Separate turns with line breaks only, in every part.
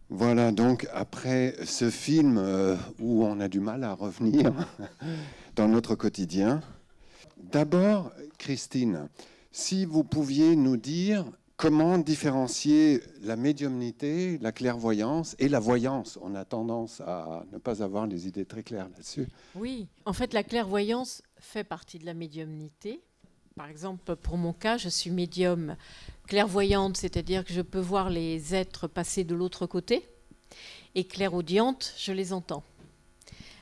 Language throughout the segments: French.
Voilà, donc après ce film où on a du mal à revenir dans notre quotidien, d'abord, Christine, si vous pouviez nous dire comment différencier la médiumnité, la clairvoyance et la voyance. On a tendance à ne pas avoir les idées très claires là-dessus.
Oui, en fait, la clairvoyance fait partie de la médiumnité. Par exemple, pour mon cas, je suis médium clairvoyante, c'est-à-dire que je peux voir les êtres passer de l'autre côté, et clairaudiente, je les entends.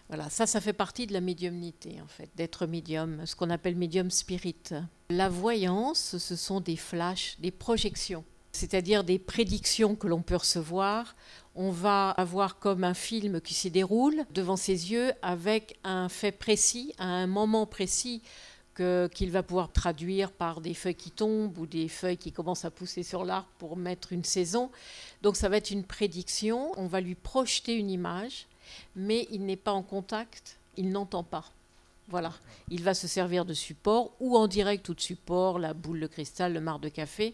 Voilà, ça fait partie de la médiumnité, en fait, d'être médium, ce qu'on appelle médium spirit. La voyance, ce sont des flashs, des projections, c'est-à-dire des prédictions que l'on peut recevoir. On va avoir comme un film qui se déroule devant ses yeux avec un fait précis, à un moment précis, qu'il va pouvoir traduire par des feuilles qui tombent ou des feuilles qui commencent à pousser sur l'arbre pour mettre une saison. Donc ça va être une prédiction, on va lui projeter une image, mais il n'est pas en contact, il n'entend pas. Voilà, il va se servir de support ou en direct ou de support, la boule de cristal, le marc de café,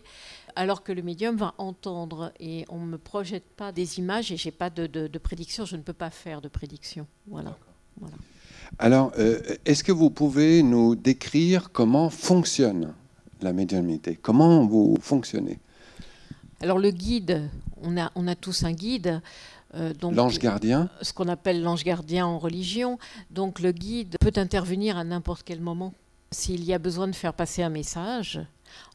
alors que le médium va entendre et on ne me projette pas des images et je n'ai pas de prédiction, je ne peux pas faire de prédiction. Voilà. Voilà.
Alors, est-ce que vous pouvez nous décrire comment fonctionne la médiumnité? Comment vous fonctionnez?
Alors le guide, on a tous un guide. Donc,
l'ange gardien?
Ce qu'on appelle l'ange gardien en religion. Donc le guide peut intervenir à n'importe quel moment s'il y a besoin de faire passer un message.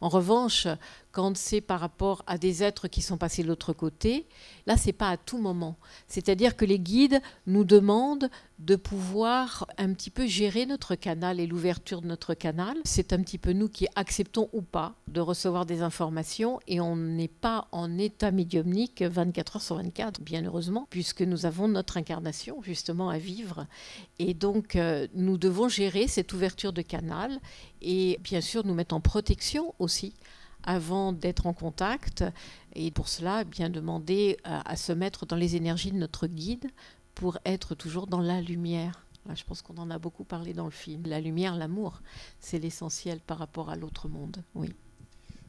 En revanche, quand c'est par rapport à des êtres qui sont passés de l'autre côté, là, c'est pas à tout moment. C'est-à-dire que les guides nous demandent de pouvoir un petit peu gérer notre canal et l'ouverture de notre canal. C'est un petit peu nous qui acceptons ou pas de recevoir des informations et on n'est pas en état médiumnique 24 heures sur 24, bien heureusement, puisque nous avons notre incarnation justement à vivre. Et donc, nous devons gérer cette ouverture de canal et bien sûr nous mettre en protection aussi avant d'être en contact. Et pour cela, bien demander à se mettre dans les énergies de notre guide pour être toujours dans la lumière. Là, je pense qu'on en a beaucoup parlé dans le film. La lumière, l'amour, c'est l'essentiel par rapport à l'autre monde. Oui.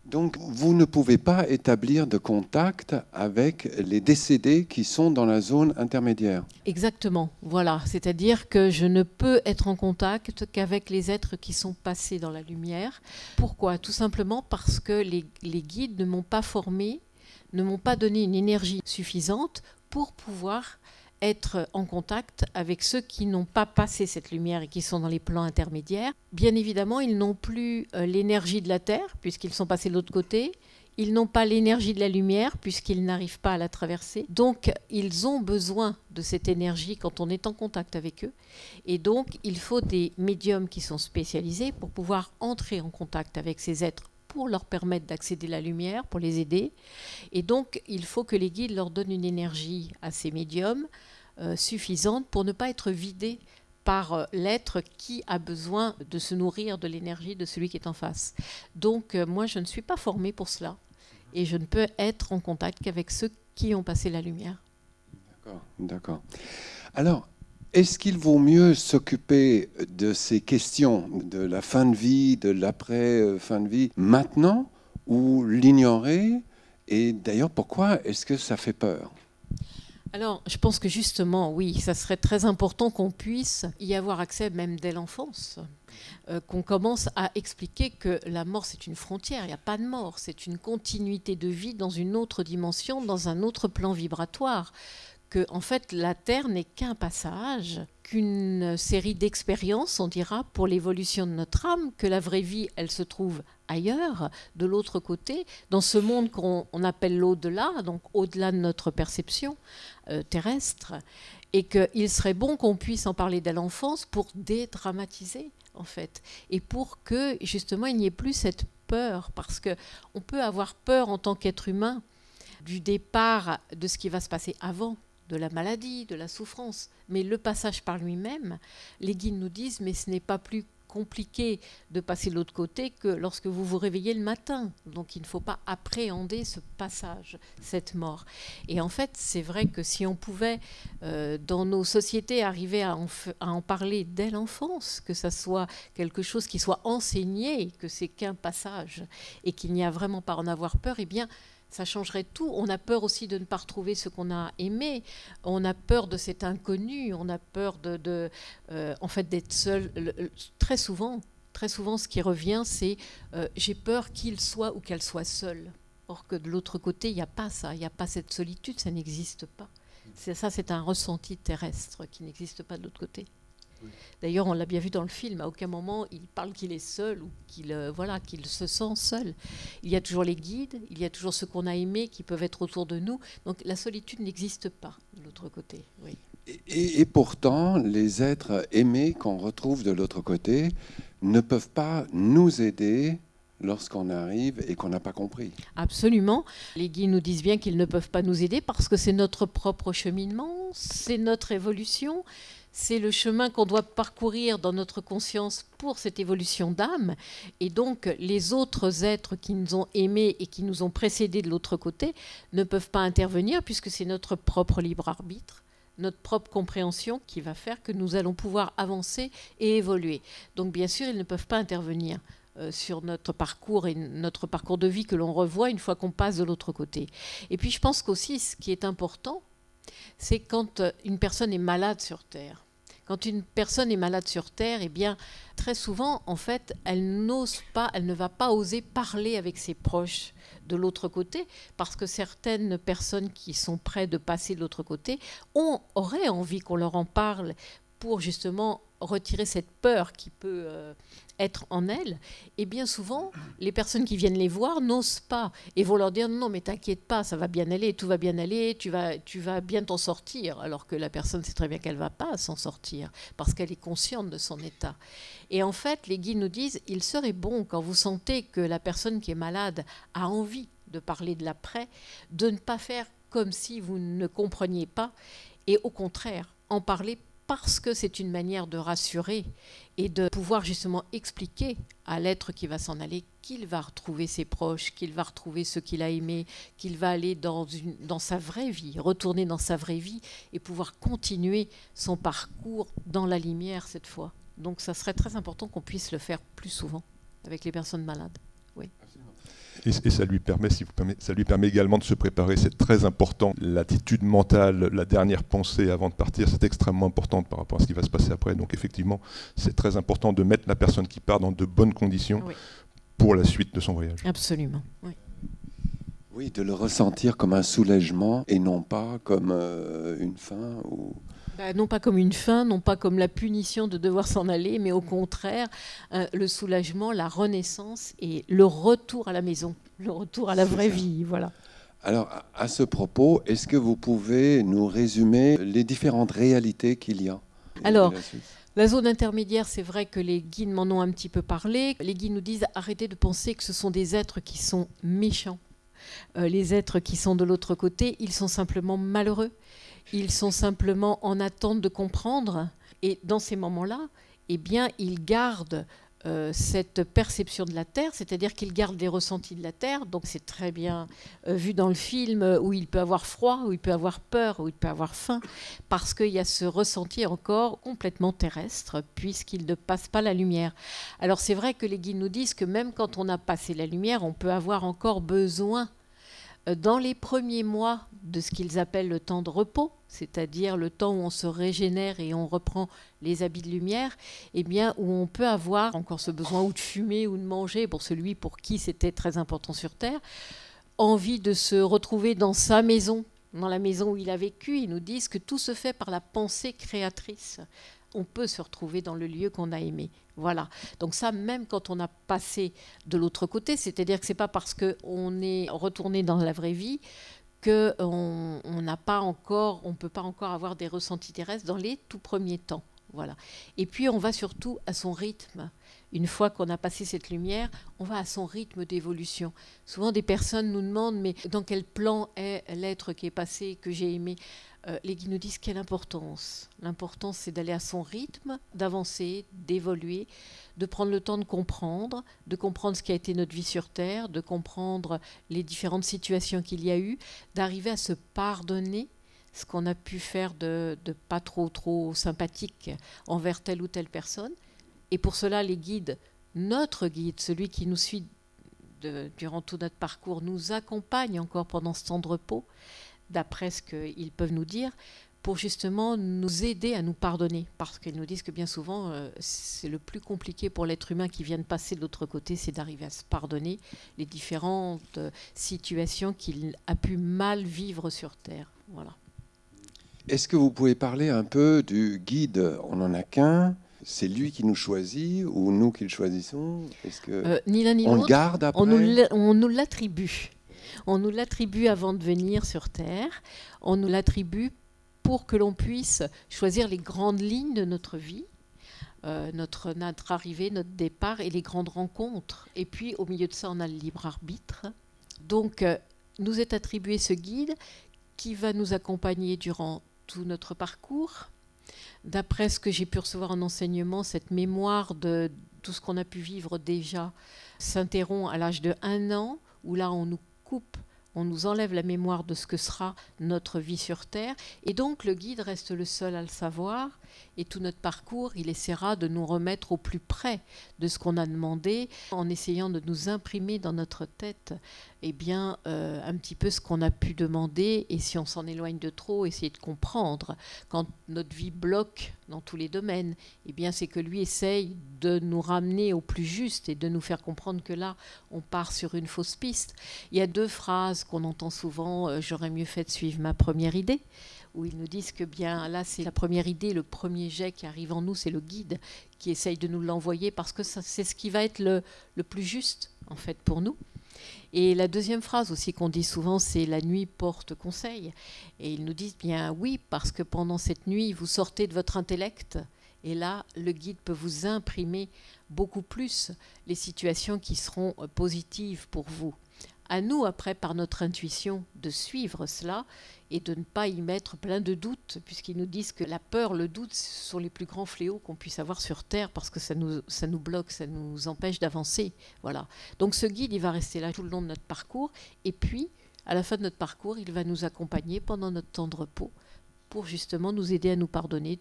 Donc, vous ne pouvez pas établir de contact avec les décédés qui sont dans la zone intermédiaire.
Exactement, voilà. C'est-à-dire que je ne peux être en contact qu'avec les êtres qui sont passés dans la lumière. Pourquoi? Tout simplement parce que les guides ne m'ont pas formé, ne m'ont pas donné une énergie suffisante pour pouvoir être en contact avec ceux qui n'ont pas passé cette lumière et qui sont dans les plans intermédiaires. Bien évidemment, ils n'ont plus l'énergie de la Terre, puisqu'ils sont passés de l'autre côté. Ils n'ont pas l'énergie de la lumière, puisqu'ils n'arrivent pas à la traverser. Donc, ils ont besoin de cette énergie quand on est en contact avec eux. Et donc, il faut des médiums qui sont spécialisés pour pouvoir entrer en contact avec ces êtres, pour leur permettre d'accéder à la lumière, pour les aider. Et donc, il faut que les guides leur donnent une énergie à ces médiums suffisante pour ne pas être vidés par l'être qui a besoin de se nourrir de l'énergie de celui qui est en face. Donc, moi, je ne suis pas formée pour cela. Et je ne peux être en contact qu'avec ceux qui ont passé la lumière.
D'accord, d'accord. Alors, est-ce qu'il vaut mieux s'occuper de ces questions, de la fin de vie, de l'après-fin de vie, maintenant, ou l'ignorer? Et d'ailleurs, pourquoi est-ce que ça fait peur?
Alors, je pense que justement, oui, ça serait très important qu'on puisse y avoir accès même dès l'enfance, qu'on commence à expliquer que la mort, c'est une frontière, il n'y a pas de mort, c'est une continuité de vie dans une autre dimension, dans un autre plan vibratoire, que en fait, la Terre n'est qu'un passage, qu'une série d'expériences, on dira, pour l'évolution de notre âme, que la vraie vie, elle se trouve ailleurs, de l'autre côté, dans ce monde qu'on appelle l'au-delà, donc au-delà de notre perception terrestre, et qu'il serait bon qu'on puisse en parler dès l'enfance pour dédramatiser, en fait, et pour que, justement, il n'y ait plus cette peur, parce qu'on peut avoir peur en tant qu'être humain du départ de ce qui va se passer avant, de la maladie, de la souffrance. Mais le passage par lui-même, les guides nous disent, mais ce n'est pas plus compliqué de passer de l'autre côté que lorsque vous vous réveillez le matin. Donc il ne faut pas appréhender ce passage, cette mort. Et en fait, c'est vrai que si on pouvait, dans nos sociétés, arriver à en parler dès l'enfance, que ça soit quelque chose qui soit enseigné, que c'est qu'un passage, et qu'il n'y a vraiment pas à en avoir peur, eh bien, Ça changerait tout. On a peur aussi de ne pas retrouver ce qu'on a aimé. On a peur de cet inconnu. On a peur en fait, d'être seul. Très souvent, ce qui revient, c'est j'ai peur qu'il soit ou qu'elle soit seule. Or que de l'autre côté, il n'y a pas ça. Il n'y a pas cette solitude. Ça n'existe pas. C'est un ressenti terrestre qui n'existe pas de l'autre côté. Oui. D'ailleurs, on l'a bien vu dans le film, à aucun moment il parle qu'il est seul ou qu'il se sent seul. Il y a toujours les guides, il y a toujours ceux qu'on a aimés qui peuvent être autour de nous. Donc la solitude n'existe pas de l'autre côté. Oui.
Et pourtant, les êtres aimés qu'on retrouve de l'autre côté ne peuvent pas nous aider lorsqu'on arrive et qu'on n'a pas compris.
Absolument. Les guides nous disent bien qu'ils ne peuvent pas nous aider parce que c'est notre propre cheminement, c'est notre évolution. C'est le chemin qu'on doit parcourir dans notre conscience pour cette évolution d'âme. Et donc, les autres êtres qui nous ont aimés et qui nous ont précédés de l'autre côté ne peuvent pas intervenir puisque c'est notre propre libre arbitre, notre propre compréhension qui va faire que nous allons pouvoir avancer et évoluer. Donc, bien sûr, ils ne peuvent pas intervenir sur notre parcours et notre parcours de vie que l'on revoit une fois qu'on passe de l'autre côté. Et puis, je pense qu'aussi, ce qui est important, c'est quand une personne est malade sur Terre. Quand une personne est malade sur Terre, eh bien, très souvent, en fait, elle ne va pas oser parler avec ses proches de l'autre côté, parce que certaines personnes qui sont prêtes de passer de l'autre côté auraient envie qu'on leur en parle pour justement retirer cette peur qui peut être en elles. Et bien souvent, les personnes qui viennent les voir n'osent pas et vont leur dire non mais t'inquiète pas, ça va bien aller, tout va bien aller, tu vas bien t'en sortir, alors que la personne sait très bien qu'elle ne va pas s'en sortir parce qu'elle est consciente de son état. Et en fait, les guides nous disent il serait bon, quand vous sentez que la personne qui est malade a envie de parler de l'après, de ne pas faire comme si vous ne compreniez pas et au contraire, en parler parce que c'est une manière de rassurer et de pouvoir justement expliquer à l'être qui va s'en aller qu'il va retrouver ses proches, qu'il va retrouver ceux qu'il a aimés, qu'il va aller dans sa vraie vie, retourner dans sa vraie vie et pouvoir continuer son parcours dans la lumière cette fois. Donc ça serait très important qu'on puisse le faire plus souvent avec les personnes malades. Oui.
Et ça lui permet, ça lui permet également de se préparer, c'est très important. L'attitude mentale, la dernière pensée avant de partir, c'est extrêmement important par rapport à ce qui va se passer après. Donc effectivement, c'est très important de mettre la personne qui part dans de bonnes conditions pour la suite de son voyage.
Absolument, oui.
Oui, de le ressentir comme un soulagement et non pas comme une fin ou...
Non pas comme une fin, non pas comme la punition de devoir s'en aller, mais au contraire, le soulagement, la renaissance et le retour à la maison, le retour à la vraie vie. Voilà.
Alors, à ce propos, est-ce que vous pouvez nous résumer les différentes réalités qu'il y a?
Alors, la zone intermédiaire, c'est vrai que les guides m'en ont un petit peu parlé. Les guides nous disent arrêtez de penser que ce sont des êtres qui sont méchants. Les êtres qui sont de l'autre côté, ils sont simplement malheureux. Ils sont simplement en attente de comprendre. Et dans ces moments-là, eh bien, ils gardent cette perception de la Terre, c'est-à-dire qu'ils gardent des ressentis de la Terre. Donc c'est très bien vu dans le film où il peut avoir froid, où il peut avoir peur, où il peut avoir faim, parce qu'il y a ce ressenti encore complètement terrestre, puisqu'il ne passe pas la lumière. Alors c'est vrai que les guides nous disent que même quand on a passé la lumière, on peut avoir encore besoin dans les premiers mois de ce qu'ils appellent le temps de repos, c'est-à-dire le temps où on se régénère et on reprend les habits de lumière, eh bien, où on peut avoir encore ce besoin ou de fumer ou de manger, pour celui pour qui c'était très important sur Terre, envie de se retrouver dans sa maison, dans la maison où il a vécu. Ils nous disent que tout se fait par la pensée créatrice. On peut se retrouver dans le lieu qu'on a aimé. Voilà. Donc ça, même quand on a passé de l'autre côté, c'est-à-dire que ce n'est pas parce qu'on est retourné dans la vraie vie qu'on n'a pas encore, on ne peut pas encore avoir des ressentis terrestres dans les tout premiers temps. Voilà. Et puis on va surtout à son rythme. Une fois qu'on a passé cette lumière, on va à son rythme d'évolution. Souvent des personnes nous demandent mais dans quel plan est l'être qui est passé, que j'ai aimé? Les guides nous disent quelle importance. L'importance, c'est d'aller à son rythme, d'avancer, d'évoluer, de prendre le temps de comprendre ce qui a été notre vie sur Terre, de comprendre les différentes situations qu'il y a eu, d'arriver à se pardonner ce qu'on a pu faire de pas trop sympathique envers telle ou telle personne. Et pour cela, les guides, notre guide, celui qui nous suit durant tout notre parcours, nous accompagnent encore pendant ce temps de repos, d'après ce qu'ils peuvent nous dire, pour justement nous aider à nous pardonner. Parce qu'ils nous disent que bien souvent, c'est le plus compliqué pour l'être humain qui vient de passer de l'autre côté, c'est d'arriver à se pardonner les différentes situations qu'il a pu mal vivre sur Terre. Voilà.
Est-ce que vous pouvez parler un peu du guide? On n'en a qu'un. C'est lui qui nous choisit ou nous qui le choisissons? Est-ce que
ni l'un ni
on
l'autre.
le garde après?
On nous l'attribue. On nous l'attribue avant de venir sur Terre. On nous l'attribue pour que l'on puisse choisir les grandes lignes de notre vie, notre arrivée, notre départ et les grandes rencontres. Et puis, au milieu de ça, on a le libre arbitre. Donc, nous est attribué ce guide qui va nous accompagner durant tout notre parcours. D'après ce que j'ai pu recevoir en enseignement, cette mémoire de tout ce qu'on a pu vivre déjà s'interrompt à l'âge de 1 an, où là, on nous coupe, on nous enlève la mémoire de ce que sera notre vie sur Terre. Et donc, le guide reste le seul à le savoir. Et tout notre parcours, il essaiera de nous remettre au plus près de ce qu'on a demandé, en essayant de nous imprimer dans notre tête un petit peu ce qu'on a pu demander. Et si on s'en éloigne de trop, essayer de comprendre. Quand notre vie bloque dans tous les domaines, c'est que lui essaye de nous ramener au plus juste et de nous faire comprendre que là, on part sur une fausse piste. Il y a 2 phrases qu'on entend souvent, j'aurais mieux fait de suivre ma première idée, où ils nous disent que là, c'est la première idée, le premier jet qui arrive en nous, c'est le guide qui essaye de nous l'envoyer parce que c'est ce qui va être le plus juste, en fait, pour nous. Et la deuxième phrase aussi qu'on dit souvent, c'est « la nuit porte conseil ». Et ils nous disent bien oui, parce que pendant cette nuit, vous sortez de votre intellect et là, le guide peut vous imprimer beaucoup plus les situations qui seront positives pour vous. À nous, après, par notre intuition, de suivre cela et de ne pas y mettre plein de doutes, puisqu'ils nous disent que la peur, le doute, ce sont les plus grands fléaux qu'on puisse avoir sur Terre, parce que ça nous bloque, ça nous empêche d'avancer. Voilà. Donc ce guide, il va rester là tout le long de notre parcours, et puis, à la fin de notre parcours, il va nous accompagner pendant notre temps de repos, pour justement nous aider à nous pardonner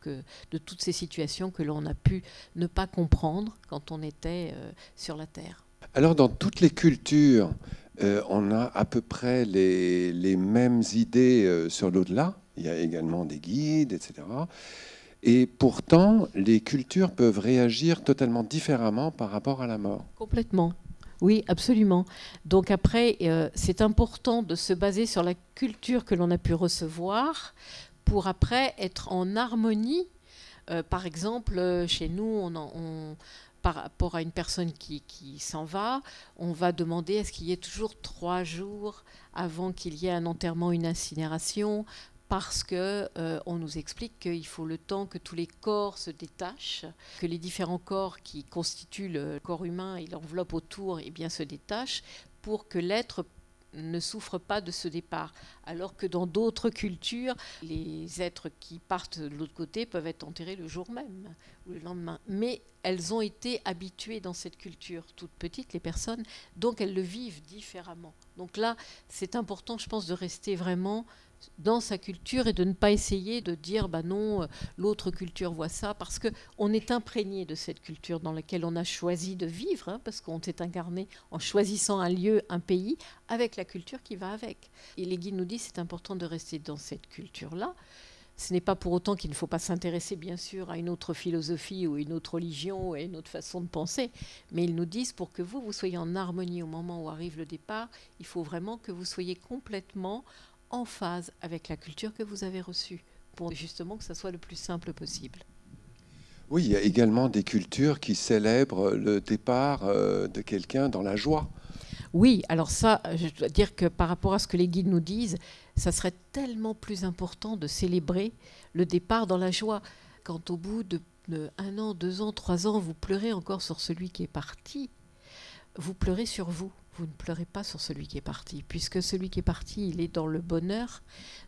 de toutes ces situations que l'on a pu ne pas comprendre quand on était sur la Terre.
Alors, dans toutes les cultures, on a à peu près les mêmes idées sur l'au-delà. Il y a également des guides, etc. Et pourtant, les cultures peuvent réagir totalement différemment par rapport à la mort.
Complètement. Oui, absolument. Donc après, c'est important de se baser sur la culture que l'on a pu recevoir pour après être en harmonie. Par exemple, chez nous, par rapport à une personne qui s'en va, on va demander est-ce qu'il y ait toujours 3 jours avant qu'il y ait un enterrement, une incinération, parce qu'on nous explique qu'il faut le temps que tous les corps se détachent, que les différents corps qui constituent le corps humain et l'enveloppe autour se détachent pour que l'être ne souffre pas de ce départ. Alors que dans d'autres cultures, les êtres qui partent de l'autre côté peuvent être enterrés le jour même ou le lendemain. Mais elles ont été habituées dans cette culture, toutes petites, les personnes, donc elles le vivent différemment. Donc là, c'est important, je pense, de rester vraiment dans sa culture et de ne pas essayer de dire non, l'autre culture voit ça, parce qu'on est imprégné de cette culture dans laquelle on a choisi de vivre, parce qu'on s'est incarné en choisissant un lieu, un pays, avec la culture qui va avec. Et les guides nous disent c'est important de rester dans cette culture-là. Ce n'est pas pour autant qu'il ne faut pas s'intéresser, bien sûr, à une autre philosophie ou une autre religion ou à une autre façon de penser, mais ils nous disent pour que vous soyez en harmonie au moment où arrive le départ, il faut vraiment que vous soyez complètement en phase avec la culture que vous avez reçue, pour justement que ça soit le plus simple possible.
Oui, il y a également des cultures qui célèbrent le départ de quelqu'un dans la joie.
Oui, alors ça, je dois dire que par rapport à ce que les guides nous disent, ça serait tellement plus important de célébrer le départ dans la joie. Quand au bout de 1 an, 2 ans, 3 ans, vous pleurez encore sur celui qui est parti, vous pleurez sur vous. Vous ne pleurez pas sur celui qui est parti, puisque celui qui est parti, il est dans le bonheur,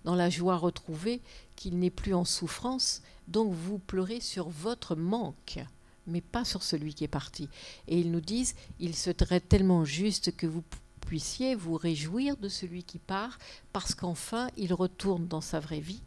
dans la joie retrouvée, qu'il n'est plus en souffrance. Donc vous pleurez sur votre manque, mais pas sur celui qui est parti. Et ils nous disent, il serait tellement juste que vous puissiez vous réjouir de celui qui part, parce qu'enfin, il retourne dans sa vraie vie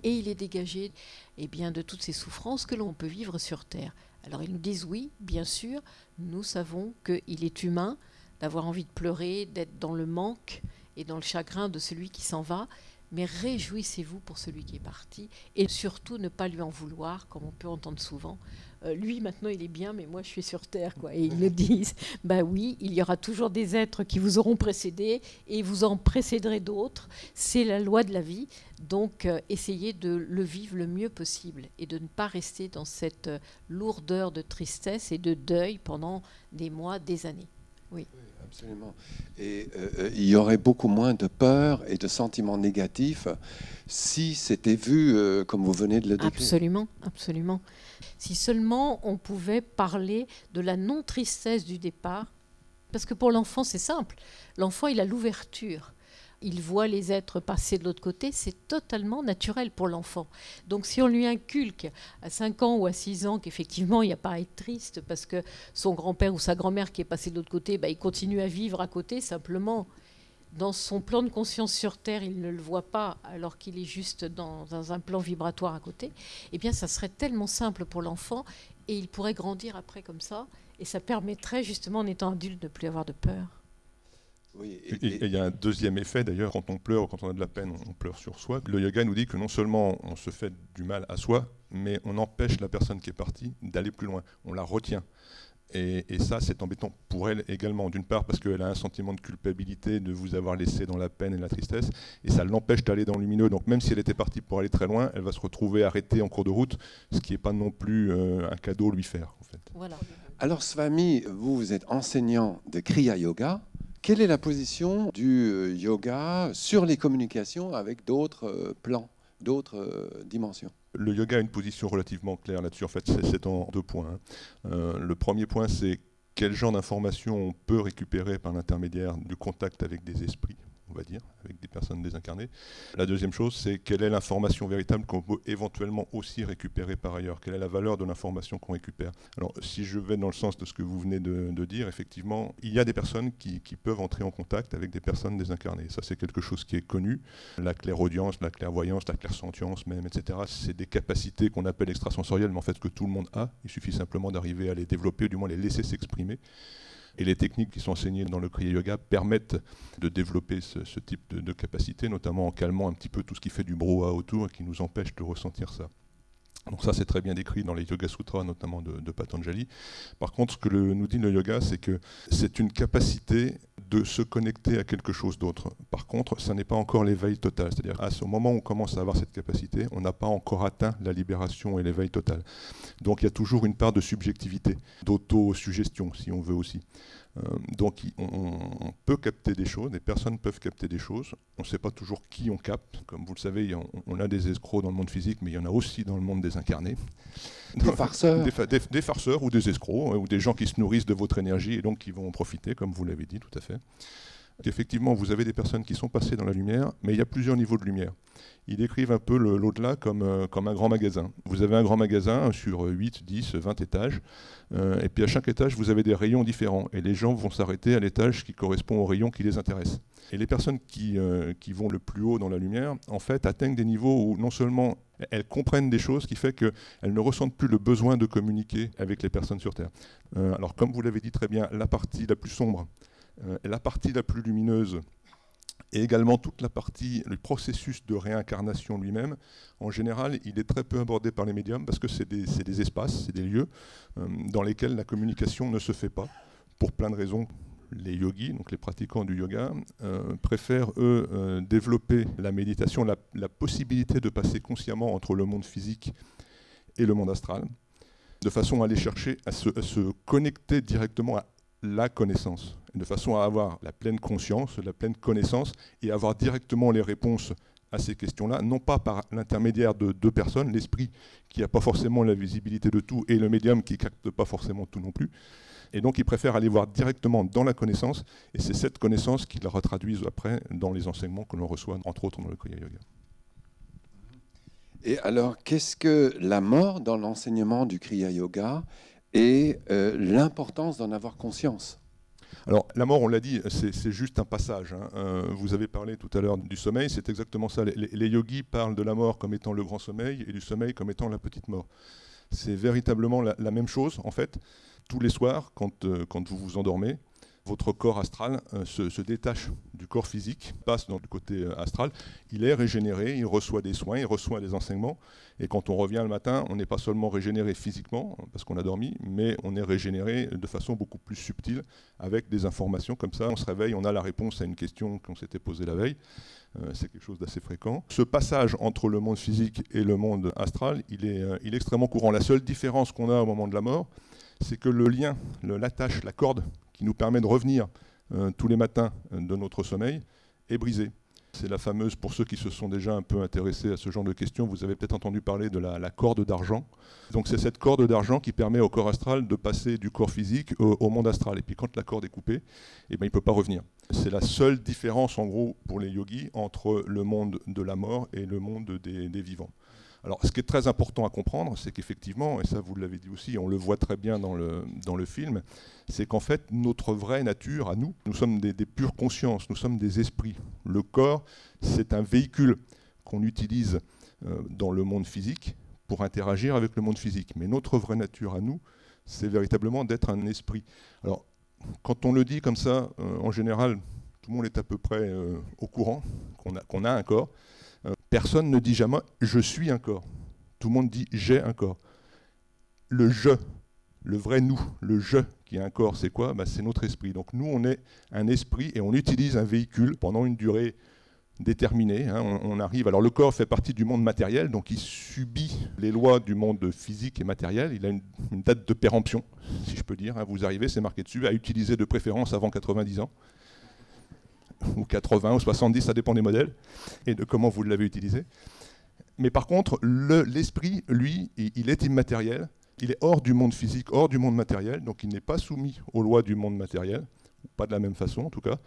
et il est dégagé de toutes ces souffrances que l'on peut vivre sur Terre. Alors ils nous disent, oui, bien sûr, nous savons qu'il est humain, d'avoir envie de pleurer, d'être dans le manque et dans le chagrin de celui qui s'en va. Mais réjouissez-vous pour celui qui est parti et surtout ne pas lui en vouloir, comme on peut entendre souvent. Lui, maintenant, il est bien, mais moi, je suis sur Terre, quoi. Et ils le disent. Ben oui, il y aura toujours des êtres qui vous auront précédé et vous en précéderez d'autres. C'est la loi de la vie. Donc, essayez de le vivre le mieux possible et de ne pas rester dans cette lourdeur de tristesse et de deuil pendant des mois, des années. Oui.
Absolument. Et il y aurait beaucoup moins de peur et de sentiments négatifs si c'était vu comme vous venez de le décrire.
Absolument, absolument. Si seulement on pouvait parler de la non-tristesse du départ, parce que pour l'enfant, c'est simple. L'enfant, il a l'ouverture. Il voit les êtres passer de l'autre côté, c'est totalement naturel pour l'enfant. Donc si on lui inculque à 5 ans ou à 6 ans qu'effectivement il n'y a pas à être triste parce que son grand-père ou sa grand-mère qui est passé de l'autre côté, il continue à vivre à côté, simplement dans son plan de conscience sur Terre, il ne le voit pas alors qu'il est juste dans un plan vibratoire à côté, eh bien ça serait tellement simple pour l'enfant et il pourrait grandir après comme ça et ça permettrait justement en étant adulte de ne plus avoir de peur.
Oui, et il y a un deuxième effet d'ailleurs, quand on pleure, quand on a de la peine, on pleure sur soi. Le yoga nous dit que non seulement on se fait du mal à soi, mais on empêche la personne qui est partie d'aller plus loin, on la retient. Et ça, c'est embêtant pour elle également, d'une part parce qu'elle a un sentiment de culpabilité de vous avoir laissé dans la peine et la tristesse, et ça l'empêche d'aller dans le lumineux. Donc même si elle était partie pour aller très loin, elle va se retrouver arrêtée en cours de route, ce qui n'est pas non plus un cadeau lui faire, en fait.
Voilà.
Alors Swami, vous êtes enseignant de Kriya Yoga. Quelle est la position du yoga sur les communications avec d'autres plans, d'autres dimensions ?
Le yoga a une position relativement claire là-dessus. En fait, c'est en 2 points. Le premier point, c'est quel genre d'informations on peut récupérer par l'intermédiaire du contact avec des esprits, on va dire, avec des personnes désincarnées. La deuxième chose, c'est quelle est l'information véritable qu'on peut éventuellement aussi récupérer par ailleurs. Quelle est la valeur de l'information qu'on récupère. Alors, si je vais dans le sens de ce que vous venez de dire, effectivement, il y a des personnes qui peuvent entrer en contact avec des personnes désincarnées. Ça, c'est quelque chose qui est connu. La clairaudience, la clairvoyance, la clairsentience même, etc. C'est des capacités qu'on appelle extrasensorielles, mais en fait que tout le monde a. Il suffit simplement d'arriver à les développer, ou du moins les laisser s'exprimer. Et les techniques qui sont enseignées dans le Kriya Yoga permettent de développer ce type de capacité, notamment en calmant un petit peu tout ce qui fait du brouhaha autour et qui nous empêche de ressentir ça. Donc ça, c'est très bien décrit dans les Yoga Sutras, notamment de Patanjali. Par contre, ce que nous dit le yoga, c'est que c'est une capacité de se connecter à quelque chose d'autre. Par contre, ça n'est pas encore l'éveil total. C'est-à-dire, à ce moment où on commence à avoir cette capacité, on n'a pas encore atteint la libération et l'éveil total. Donc il y a toujours une part de subjectivité, d'auto-suggestion, si on veut aussi. Donc on peut capter des choses, des personnes peuvent capter des choses, on ne sait pas toujours qui on capte. Comme vous le savez, on a des escrocs dans le monde physique, mais il y en a aussi dans le monde des incarnés.
Des farceurs.
Des farceurs ou des escrocs, ou des gens qui se nourrissent de votre énergie et donc qui vont en profiter, comme vous l'avez dit, tout à fait. Effectivement, vous avez des personnes qui sont passées dans la lumière, mais il y a plusieurs niveaux de lumière. Ils décrivent un peu l'au-delà comme un grand magasin. Vous avez un grand magasin sur 8, 10, 20 étages, et puis à chaque étage, vous avez des rayons différents, et les gens vont s'arrêter à l'étage qui correspond au rayon qui les intéresse. Et les personnes qui vont le plus haut dans la lumière, en fait, atteignent des niveaux où non seulement elles comprennent des choses, qui fait qu'elles ne ressentent plus le besoin de communiquer avec les personnes sur Terre. Alors, comme vous l'avez dit très bien, la partie la plus sombre, la partie la plus lumineuse et également toute la partie, le processus de réincarnation lui-même, en général, il est très peu abordé par les médiums parce que c'est des espaces, c'est des lieux dans lesquels la communication ne se fait pas, pour plein de raisons. Les yogis, donc les pratiquants du yoga, préfèrent, eux, développer la méditation, la possibilité de passer consciemment entre le monde physique et le monde astral, de façon à aller chercher, à se connecter directement à la connaissance, de façon à avoir la pleine conscience, la pleine connaissance et avoir directement les réponses à ces questions-là, non pas par l'intermédiaire de 2 personnes, l'esprit qui n'a pas forcément la visibilité de tout et le médium qui ne capte pas forcément tout non plus. Et donc ils préfèrent aller voir directement dans la connaissance et c'est cette connaissance qu'ils la retraduisent après dans les enseignements que l'on reçoit, entre autres dans le Kriya Yoga.
Et alors, qu'est-ce que la mort dans l'enseignement du Kriya Yoga et l'importance d'en avoir conscience?
Alors, la mort, on l'a dit, c'est juste un passage. Vous avez parlé tout à l'heure du sommeil, c'est exactement ça. Les yogis parlent de la mort comme étant le grand sommeil et du sommeil comme étant la petite mort. C'est véritablement la même chose, en fait. Tous les soirs, quand vous vous endormez, Votre corps astral se détache du corps physique, passe dans le côté astral, il est régénéré, il reçoit des soins, il reçoit des enseignements, et quand on revient le matin, on n'est pas seulement régénéré physiquement, parce qu'on a dormi, mais on est régénéré de façon beaucoup plus subtile, avec des informations comme ça, on se réveille, on a la réponse à une question qu'on s'était posée la veille, c'est quelque chose d'assez fréquent. Ce passage entre le monde physique et le monde astral, il est extrêmement courant. La seule différence qu'on a au moment de la mort, c'est que le lien, l'attache, la corde qui nous permet de revenir tous les matins de notre sommeil est brisée. C'est la fameuse, pour ceux qui se sont déjà un peu intéressés à ce genre de questions, vous avez peut-être entendu parler de la corde d'argent. Donc c'est cette corde d'argent qui permet au corps astral de passer du corps physique au monde astral. Et puis quand la corde est coupée, eh ben, il ne peut pas revenir. C'est la seule différence en gros pour les yogis entre le monde de la mort et le monde des vivants. Alors, ce qui est très important à comprendre, c'est qu'effectivement, et ça vous l'avez dit aussi, on le voit très bien dans le film, c'est qu'en fait, notre vraie nature, à nous sommes des pures consciences, nous sommes des esprits. Le corps, c'est un véhicule qu'on utilise dans le monde physique pour interagir avec le monde physique. Mais notre vraie nature à nous, c'est véritablement d'être un esprit. Alors, quand on le dit comme ça, en général, tout le monde est à peu près au courant qu'on a un corps. Personne ne dit jamais « je suis un corps ». Tout le monde dit « j'ai un corps ». Le « je », le vrai nous, le « je » qui a un corps, c'est quoi ? C'est notre esprit. Donc nous, on est un esprit et on utilise un véhicule pendant une durée déterminée. On arrive. Alors le corps fait partie du monde matériel, donc il subit les lois du monde physique et matériel. Il a une date de péremption, si je peux dire. Vous arrivez, c'est marqué dessus, à utiliser de préférence avant 90 ans. Ou 80 ou 70, ça dépend des modèles et de comment vous l'avez utilisé. Mais par contre, l'esprit, lui, il est immatériel, il est hors du monde physique, hors du monde matériel, donc il n'est pas soumis aux lois du monde matériel, pas de la même façon en tout cas.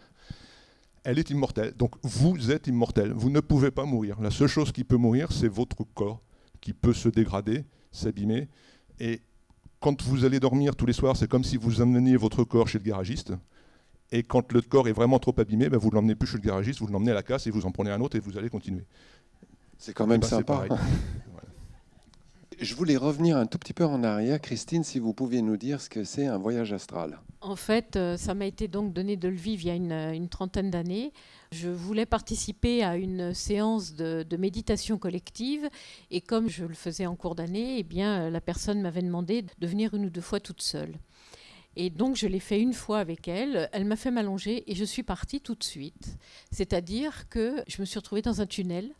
Elle est immortelle, donc vous êtes immortel, vous ne pouvez pas mourir. La seule chose qui peut mourir, c'est votre corps, qui peut se dégrader, s'abîmer. Et quand vous allez dormir tous les soirs, c'est comme si vous ameniez votre corps chez le garagiste. Et quand le corps est vraiment trop abîmé, vous ne l'emmenez plus chez le garagiste, vous l'emmenez à la casse et vous en prenez un autre et vous allez continuer.
C'est quand même sympa.
Voilà.
Je voulais revenir un tout petit peu en arrière. Christine, si vous pouviez nous dire ce que c'est un voyage astral.
En fait, ça m'a été donc donné de le vivre il y a une trentaine d'années. Je voulais participer à une séance de méditation collective et comme je le faisais en cours d'année, eh bien, la personne m'avait demandé de venir 1 ou 2 fois toute seule. Et donc, je l'ai fait une fois avec elle. Elle m'a fait m'allonger et je suis partie tout de suite. C'est-à-dire que je me suis retrouvée dans un tunnel.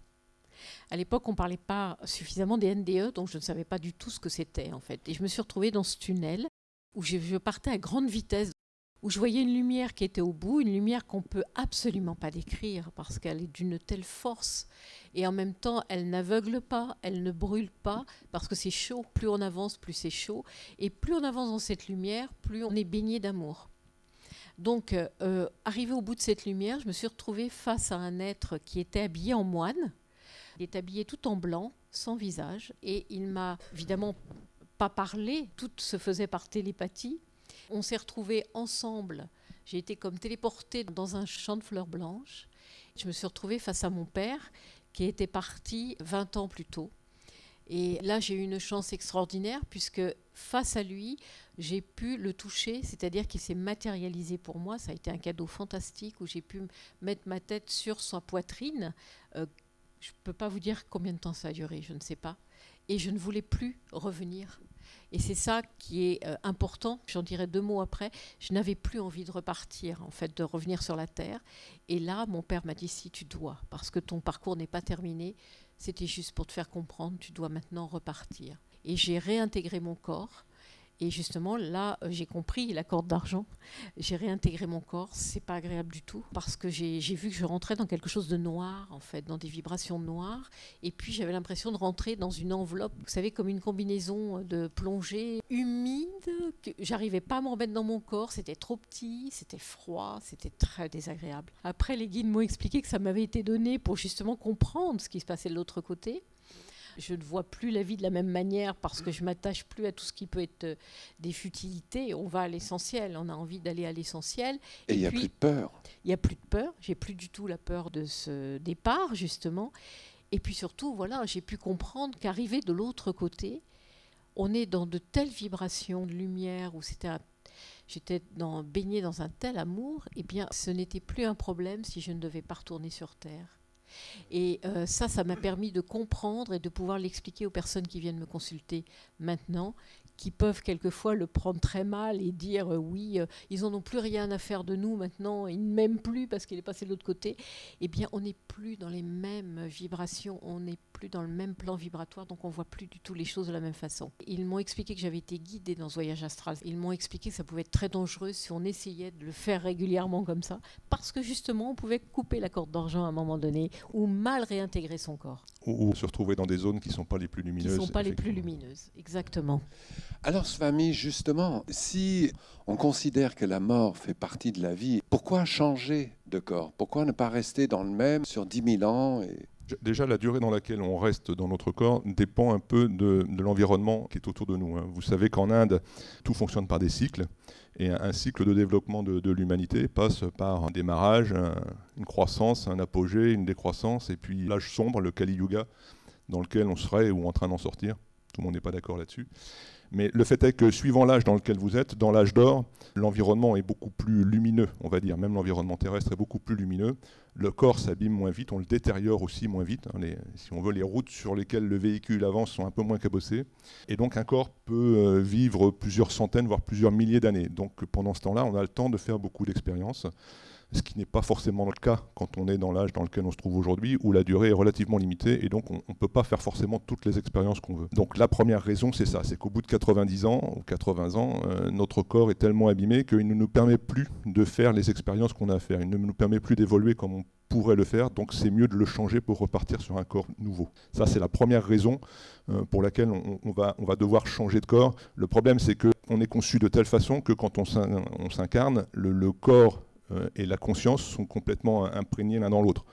À l'époque, on ne parlait pas suffisamment des NDE, donc je ne savais pas du tout ce que c'était, en fait. Et je me suis retrouvée dans ce tunnel où je partais à grande vitesse, où je voyais une lumière qui était au bout, une lumière qu'on ne peut absolument pas décrire parce qu'elle est d'une telle force. Et en même temps, elle n'aveugle pas, elle ne brûle pas, parce que c'est chaud. Plus on avance, plus c'est chaud. Et plus on avance dans cette lumière, plus on est baigné d'amour. Donc, arrivé au bout de cette lumière, je me suis retrouvée face à un être qui était habillé en moine. Il est habillé tout en blanc, sans visage. Et il m'a évidemment pas parlé, tout se faisait par télépathie. On s'est retrouvés ensemble. J'ai été comme téléportée dans un champ de fleurs blanches. Je me suis retrouvée face à mon père, qui était parti 20 ans plus tôt. Et là, j'ai eu une chance extraordinaire, puisque face à lui, j'ai pu le toucher, c'est-à-dire qu'il s'est matérialisé pour moi. Ça a été un cadeau fantastique, où j'ai pu mettre ma tête sur sa poitrine. Je ne peux pas vous dire combien de temps ça a duré, je ne sais pas. Et je ne voulais plus revenir. Et c'est ça qui est important, j'en dirai 2 mots après. Je n'avais plus envie de repartir, en fait, de revenir sur la terre. Et là, mon père m'a dit, si tu dois, parce que ton parcours n'est pas terminé, c'était juste pour te faire comprendre, tu dois maintenant repartir. Et j'ai réintégré mon corps. Et justement, là, j'ai compris la corde d'argent. J'ai réintégré mon corps. C'est pas agréable du tout parce que j'ai vu que je rentrais dans quelque chose de noir, en fait, dans des vibrations noires. Et puis, j'avais l'impression de rentrer dans une enveloppe, vous savez, comme une combinaison de plongée humide. Que j'arrivais pas à me remettre dans mon corps. C'était trop petit, c'était froid, c'était très désagréable. Après, les guides m'ont expliqué que ça m'avait été donné pour justement comprendre ce qui se passait de l'autre côté. Je ne vois plus la vie de la même manière parce que je ne m'attache plus à tout ce qui peut être des futilités. On va à l'essentiel, on a envie d'aller à l'essentiel.
Et il n'y a plus de peur.
Il n'y a plus de peur, j'ai plus du tout la peur de ce départ, justement. Et puis surtout, voilà, j'ai pu comprendre qu'arrivé de l'autre côté, on est dans de telles vibrations de lumière où c'était j'étais baignée dans un tel amour, eh bien, ce n'était plus un problème si je ne devais pas retourner sur Terre. Et ça m'a permis de comprendre et de pouvoir l'expliquer aux personnes qui viennent me consulter maintenant, qui peuvent quelquefois le prendre très mal et dire oui, ils n'en ont plus rien à faire de nous maintenant, ils ne m'aiment plus parce qu'il est passé de l'autre côté. Eh bien, on n'est plus dans les mêmes vibrations, on n'est plus dans le même plan vibratoire, donc on ne voit plus du tout les choses de la même façon. Ils m'ont expliqué que j'avais été guidée dans ce voyage astral. Ils m'ont expliqué que ça pouvait être très dangereux si on essayait de le faire régulièrement comme ça, parce que justement, on pouvait couper la corde d'argent à un moment donné, ou mal réintégrer son corps.
Ou se retrouver dans des zones qui ne sont pas les plus lumineuses.
Qui ne sont pas les plus lumineuses, exactement.
Alors Swami, justement, si on considère que la mort fait partie de la vie, pourquoi changer de corps? Pourquoi ne pas rester dans le même sur 10 000 ans
Déjà, la durée dans laquelle on reste dans notre corps dépend un peu de l'environnement qui est autour de nous. Vous savez qu'en Inde, tout fonctionne par des cycles. Et un cycle de développement de l'humanité passe par un démarrage, une croissance, un apogée, une décroissance, et puis l'âge sombre, le Kali Yuga, dans lequel on serait ou en train d'en sortir. Tout le monde n'est pas d'accord là-dessus. Mais le fait est que suivant l'âge dans lequel vous êtes, dans l'âge d'or, l'environnement est beaucoup plus lumineux, on va dire. Même l'environnement terrestre est beaucoup plus lumineux. Le corps s'abîme moins vite, on le détériore aussi moins vite. Si on veut, les routes sur lesquelles le véhicule avance sont un peu moins cabossées. Et donc un corps peut vivre plusieurs centaines, voire plusieurs milliers d'années. Donc pendant ce temps-là, on a le temps de faire beaucoup d'expériences. Ce qui n'est pas forcément le cas quand on est dans l'âge dans lequel on se trouve aujourd'hui, où la durée est relativement limitée, et donc on ne peut pas faire forcément toutes les expériences qu'on veut. Donc la première raison, c'est ça, c'est qu'au bout de 90 ans ou 80 ans, notre corps est tellement abîmé qu'il ne nous permet plus de faire les expériences qu'on a à faire. Il ne nous permet plus d'évoluer comme on pourrait le faire, donc c'est mieux de le changer pour repartir sur un corps nouveau. Ça, c'est la première raison pour laquelle on va devoir changer de corps. Le problème, c'est qu'on est conçu de telle façon que quand on s'incarne, le corps et la conscience sont complètement imprégnés l'un dans l'autre.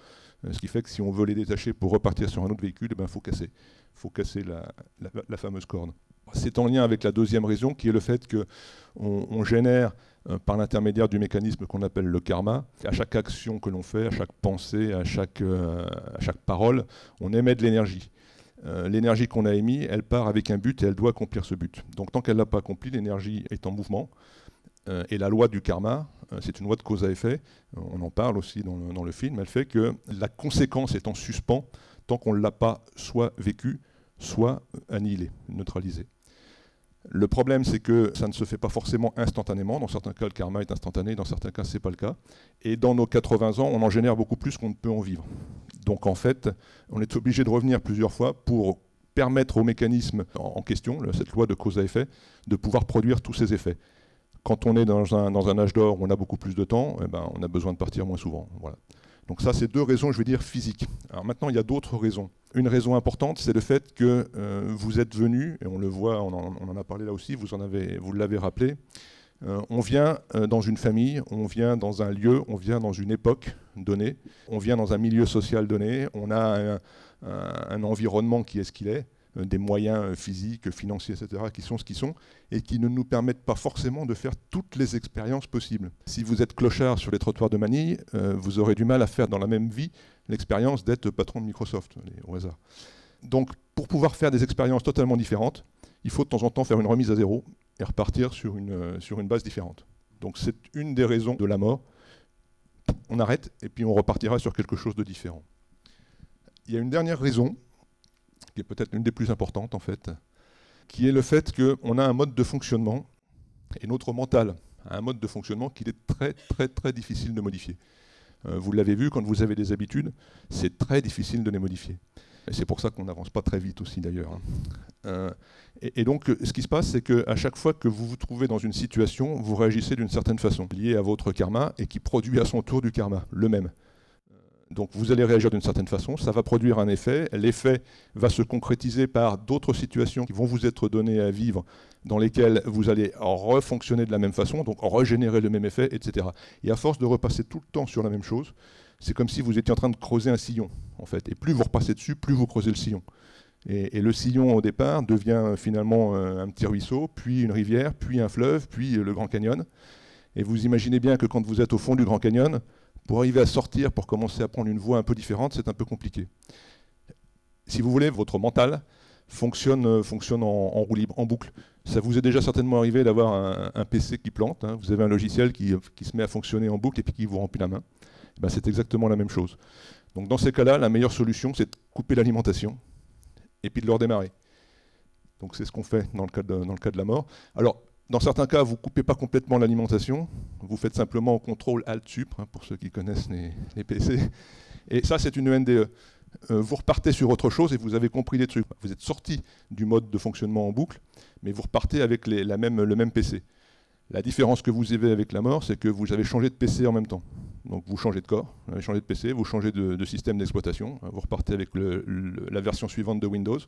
Ce qui fait que si on veut les détacher pour repartir sur un autre véhicule, il faut casser la fameuse corde. C'est en lien avec la deuxième raison, qui est le fait qu'on génère, par l'intermédiaire du mécanisme qu'on appelle le karma, à chaque action que l'on fait, à chaque pensée, à chaque parole, on émet de l'énergie. L'énergie qu'on a émise, elle part avec un but et elle doit accomplir ce but. Donc tant qu'elle ne l'a pas accompli, l'énergie est en mouvement. Et la loi du karma, c'est une loi de cause à effet, on en parle aussi dans le film, elle fait que la conséquence est en suspens tant qu'on ne l'a pas soit vécue, soit annihilée, neutralisée. Le problème, c'est que ça ne se fait pas forcément instantanément. Dans certains cas, le karma est instantané, dans certains cas, ce n'est pas le cas. Et dans nos 80 ans, on en génère beaucoup plus qu'on ne peut en vivre. Donc en fait, on est obligé de revenir plusieurs fois pour permettre au mécanisme en question, cette loi de cause à effet, de pouvoir produire tous ces effets. Quand on est dans un âge d'or où on a beaucoup plus de temps, on a besoin de partir moins souvent. Voilà. Donc ça, c'est deux raisons, je vais dire, physiques. Alors maintenant, il y a d'autres raisons. Une raison importante, c'est le fait que vous êtes venu, et on le voit, on en a parlé là aussi, vous l'avez rappelé, on vient dans une famille, on vient dans un lieu, on vient dans une époque donnée, on vient dans un milieu social donné, on a un environnement qui est ce qu'il est, des moyens physiques, financiers, etc., qui sont ce qu'ils sont, et qui ne nous permettent pas forcément de faire toutes les expériences possibles. Si vous êtes clochard sur les trottoirs de Manille, vous aurez du mal à faire dans la même vie l'expérience d'être patron de Microsoft, au hasard. Donc, pour pouvoir faire des expériences totalement différentes, il faut de temps en temps faire une remise à zéro et repartir sur une base différente. Donc, c'est une des raisons de la mort. On arrête, et puis on repartira sur quelque chose de différent. Il y a une dernière raison, qui est peut-être l'une des plus importantes en fait, qui est le fait qu'on a un mode de fonctionnement, et notre mental a un mode de fonctionnement qu'il est très très très difficile de modifier. Vous l'avez vu, quand vous avez des habitudes, c'est très difficile de les modifier. Et c'est pour ça qu'on n'avance pas très vite aussi d'ailleurs. Et donc ce qui se passe, c'est qu'à chaque fois que vous vous trouvez dans une situation, vous réagissez d'une certaine façon, liée à votre karma, et qui produit à son tour du karma, le même. Donc vous allez réagir d'une certaine façon, ça va produire un effet, l'effet va se concrétiser par d'autres situations qui vont vous être données à vivre, dans lesquelles vous allez refonctionner de la même façon, donc régénérer le même effet, etc. Et à force de repasser tout le temps sur la même chose, c'est comme si vous étiez en train de creuser un sillon, en fait. Et plus vous repassez dessus, plus vous creusez le sillon. Et le sillon, au départ, devient finalement un petit ruisseau, puis une rivière, puis un fleuve, puis le Grand Canyon. Et vous imaginez bien que quand vous êtes au fond du Grand Canyon, pour arriver à sortir, pour commencer à prendre une voie un peu différente, c'est un peu compliqué. Si vous voulez, votre mental fonctionne en roue libre, en boucle. Ça vous est déjà certainement arrivé d'avoir un PC qui plante, hein. Vous avez un logiciel qui se met à fonctionner en boucle et puis qui vous remplit la main. Ben, c'est exactement la même chose. Donc dans ces cas-là, la meilleure solution, c'est de couper l'alimentation et puis de le redémarrer. Donc c'est ce qu'on fait dans le cas de la mort. Alors, dans certains cas, vous ne coupez pas complètement l'alimentation, vous faites simplement CTRL-ALT-SUP, hein, pour ceux qui connaissent les PC. Et ça, c'est une ENDE. Vous repartez sur autre chose et vous avez compris les trucs. Vous êtes sorti du mode de fonctionnement en boucle, mais vous repartez avec le même PC. La différence que vous avez avec la mort, c'est que vous avez changé de PC en même temps. Donc vous changez de corps, vous avez changé de PC, vous changez de système d'exploitation, vous repartez avec la version suivante de Windows.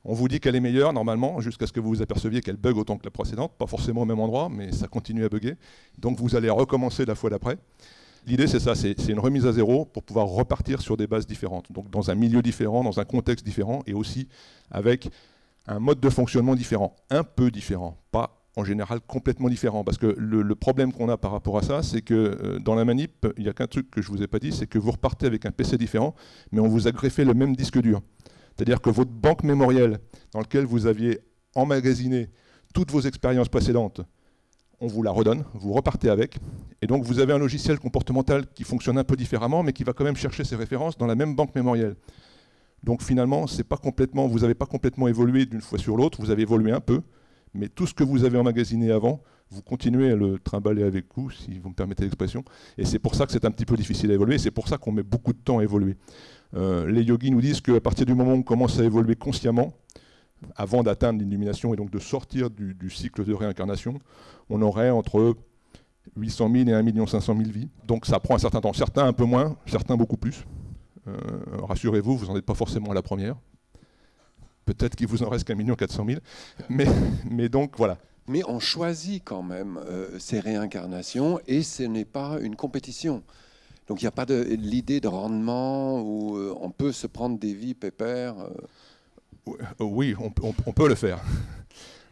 On vous dit qu'elle est meilleure normalement, jusqu'à ce que vous vous aperceviez qu'elle bug autant que la précédente, pas forcément au même endroit, mais ça continue à bugger. Donc vous allez recommencer la fois d'après. L'idée c'est ça, c'est une remise à zéro pour pouvoir repartir sur des bases différentes. Donc dans un milieu différent, dans un contexte différent, et aussi avec un mode de fonctionnement différent, un peu différent, pas en général complètement différent. Parce que le problème qu'on a par rapport à ça, c'est que dans la manip, il n'y a qu'un truc que je ne vous ai pas dit, c'est que vous repartez avec un PC différent, mais on vous a greffé le même disque dur. C'est-à-dire que votre banque mémorielle dans laquelle vous aviez emmagasiné toutes vos expériences précédentes, on vous la redonne, vous repartez avec, et donc vous avez un logiciel comportemental qui fonctionne un peu différemment, mais qui va quand même chercher ses références dans la même banque mémorielle. Donc finalement, c'est pas complètement, vous n'avez pas complètement évolué d'une fois sur l'autre, vous avez évolué un peu, mais tout ce que vous avez emmagasiné avant, vous continuez à le trimballer avec vous, si vous me permettez l'expression, et c'est pour ça que c'est un petit peu difficile à évoluer, c'est pour ça qu'on met beaucoup de temps à évoluer. Les yogis nous disent qu'à partir du moment où on commence à évoluer consciemment, avant d'atteindre l'illumination et donc de sortir du cycle de réincarnation, on aurait entre 800 000 et 1 500 000 vies. Donc ça prend un certain temps. Certains un peu moins, certains beaucoup plus. Rassurez-vous, vous n'en êtes pas forcément à la première. Peut-être qu'il vous en reste qu'1 400 000. Mais donc voilà.
Mais on choisit quand même ces réincarnations et ce n'est pas une compétition. Donc il n'y a pas l'idée de rendement où on peut se prendre des vies pépères.
Oui, on peut le faire.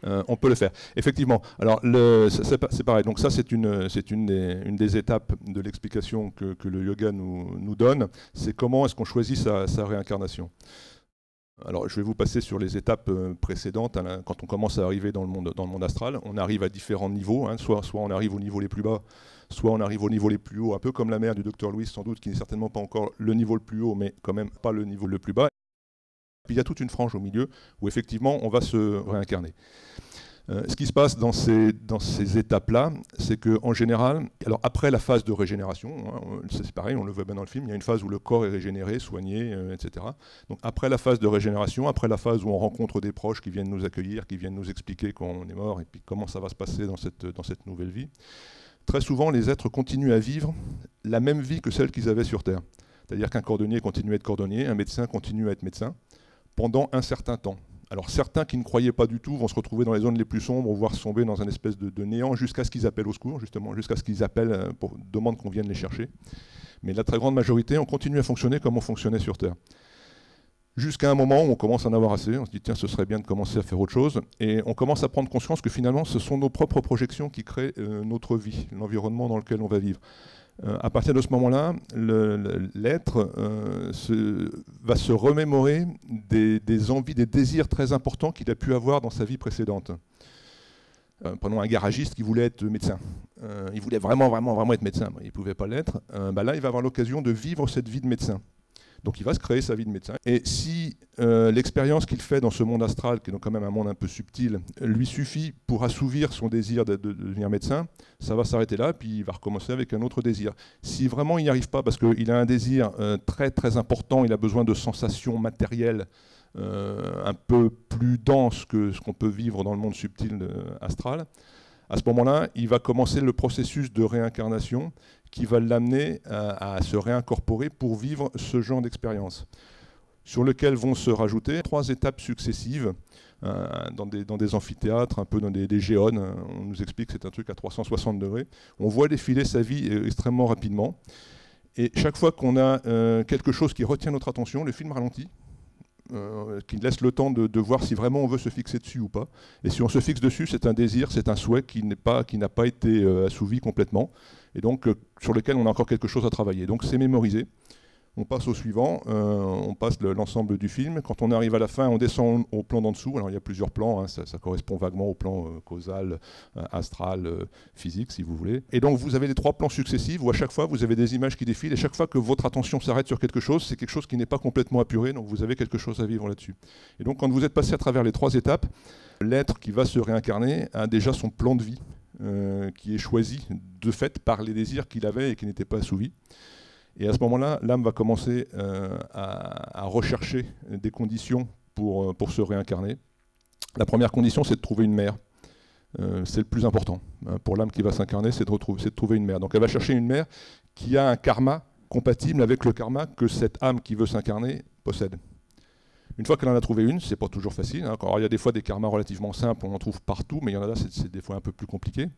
On peut le faire, effectivement. Alors, c'est pareil. Donc ça, c'est une des étapes de l'explication que le yoga nous donne. C'est comment est-ce qu'on choisit sa réincarnation. Alors, je vais vous passer sur les étapes précédentes. Quand on commence à arriver dans le monde astral, on arrive à différents niveaux. Hein. Soit on arrive au niveau les plus bas, soit on arrive au niveau les plus hauts, un peu comme la mère du Dr Louis, sans doute, qui n'est certainement pas encore le niveau le plus haut, mais quand même pas le niveau le plus bas. Puis il y a toute une frange au milieu où effectivement on va se réincarner. Ce qui se passe dans ces étapes-là, c'est qu'en général, alors après la phase de régénération, hein, c'est pareil, on le voit bien dans le film, il y a une phase où le corps est régénéré, soigné, etc. Donc après la phase de régénération, après la phase où on rencontre des proches qui viennent nous accueillir, qui viennent nous expliquer qu'on est mort et puis comment ça va se passer dans cette nouvelle vie, très souvent les êtres continuent à vivre la même vie que celle qu'ils avaient sur Terre. C'est-à-dire qu'un cordonnier continue à être cordonnier, un médecin continue à être médecin, pendant un certain temps. Alors certains qui ne croyaient pas du tout vont se retrouver dans les zones les plus sombres, voire tomber dans un espèce de néant jusqu'à ce qu'ils appellent au secours, justement, jusqu'à ce qu'ils appellent demandent qu'on vienne les chercher. Mais la très grande majorité, on continue à fonctionner comme on fonctionnait sur Terre. Jusqu'à un moment où on commence à en avoir assez, on se dit tiens, ce serait bien de commencer à faire autre chose, et on commence à prendre conscience que finalement ce sont nos propres projections qui créent notre vie, l'environnement dans lequel on va vivre. À partir de ce moment-là, l'être va se remémorer des envies, des désirs très importants qu'il a pu avoir dans sa vie précédente. Prenons un garagiste qui voulait être médecin. Il voulait vraiment être médecin, il ne pouvait pas l'être. Là, il va avoir l'occasion de vivre cette vie de médecin. Donc il va se créer sa vie de médecin. Et si l'expérience qu'il fait dans ce monde astral, qui est donc quand même un monde un peu subtil, lui suffit pour assouvir son désir de devenir médecin, ça va s'arrêter là, puis il va recommencer avec un autre désir. Si vraiment il n'y arrive pas, parce qu'il a un désir très très important, il a besoin de sensations matérielles un peu plus denses que ce qu'on peut vivre dans le monde subtil astral, à ce moment-là, il va commencer le processus de réincarnation qui va l'amener à se réincorporer pour vivre ce genre d'expérience, sur lequel vont se rajouter 3 étapes successives dans des amphithéâtres, un peu dans des géones. On nous explique que c'est un truc à 360 degrés. On voit défiler sa vie extrêmement rapidement. Et chaque fois qu'on a quelque chose qui retient notre attention, le film ralentit, qui laisse le temps de voir si vraiment on veut se fixer dessus ou pas. Et si on se fixe dessus, c'est un désir, c'est un souhait qui n'a pas été assouvi complètement, et donc sur lequel on a encore quelque chose à travailler. Donc c'est mémorisé. On passe au suivant, on passe l'ensemble du film. Quand on arrive à la fin, on descend au plan d'en dessous. Alors il y a plusieurs plans, hein, ça correspond vaguement au plan causal, astral, physique si vous voulez. Et donc vous avez les 3 plans successifs où à chaque fois vous avez des images qui défilent et chaque fois que votre attention s'arrête sur quelque chose, c'est quelque chose qui n'est pas complètement apuré, donc vous avez quelque chose à vivre là-dessus. Et donc quand vous êtes passé à travers les 3 étapes, l'être qui va se réincarner a déjà son plan de vie qui est choisi de fait par les désirs qu'il avait et qui n'étaient pas assouvis. Et à ce moment-là, l'âme va commencer à rechercher des conditions pour se réincarner. La première condition, c'est de trouver une mère. C'est le plus important. Pour l'âme qui va s'incarner, c'est de trouver une mère. Donc elle va chercher une mère qui a un karma compatible avec le karma que cette âme qui veut s'incarner possède. Une fois qu'elle en a trouvé une, c'est pas toujours facile. Hein. Alors, il y a des fois des karmas relativement simples, on en trouve partout, mais il y en a là, c'est des fois un peu plus compliqué.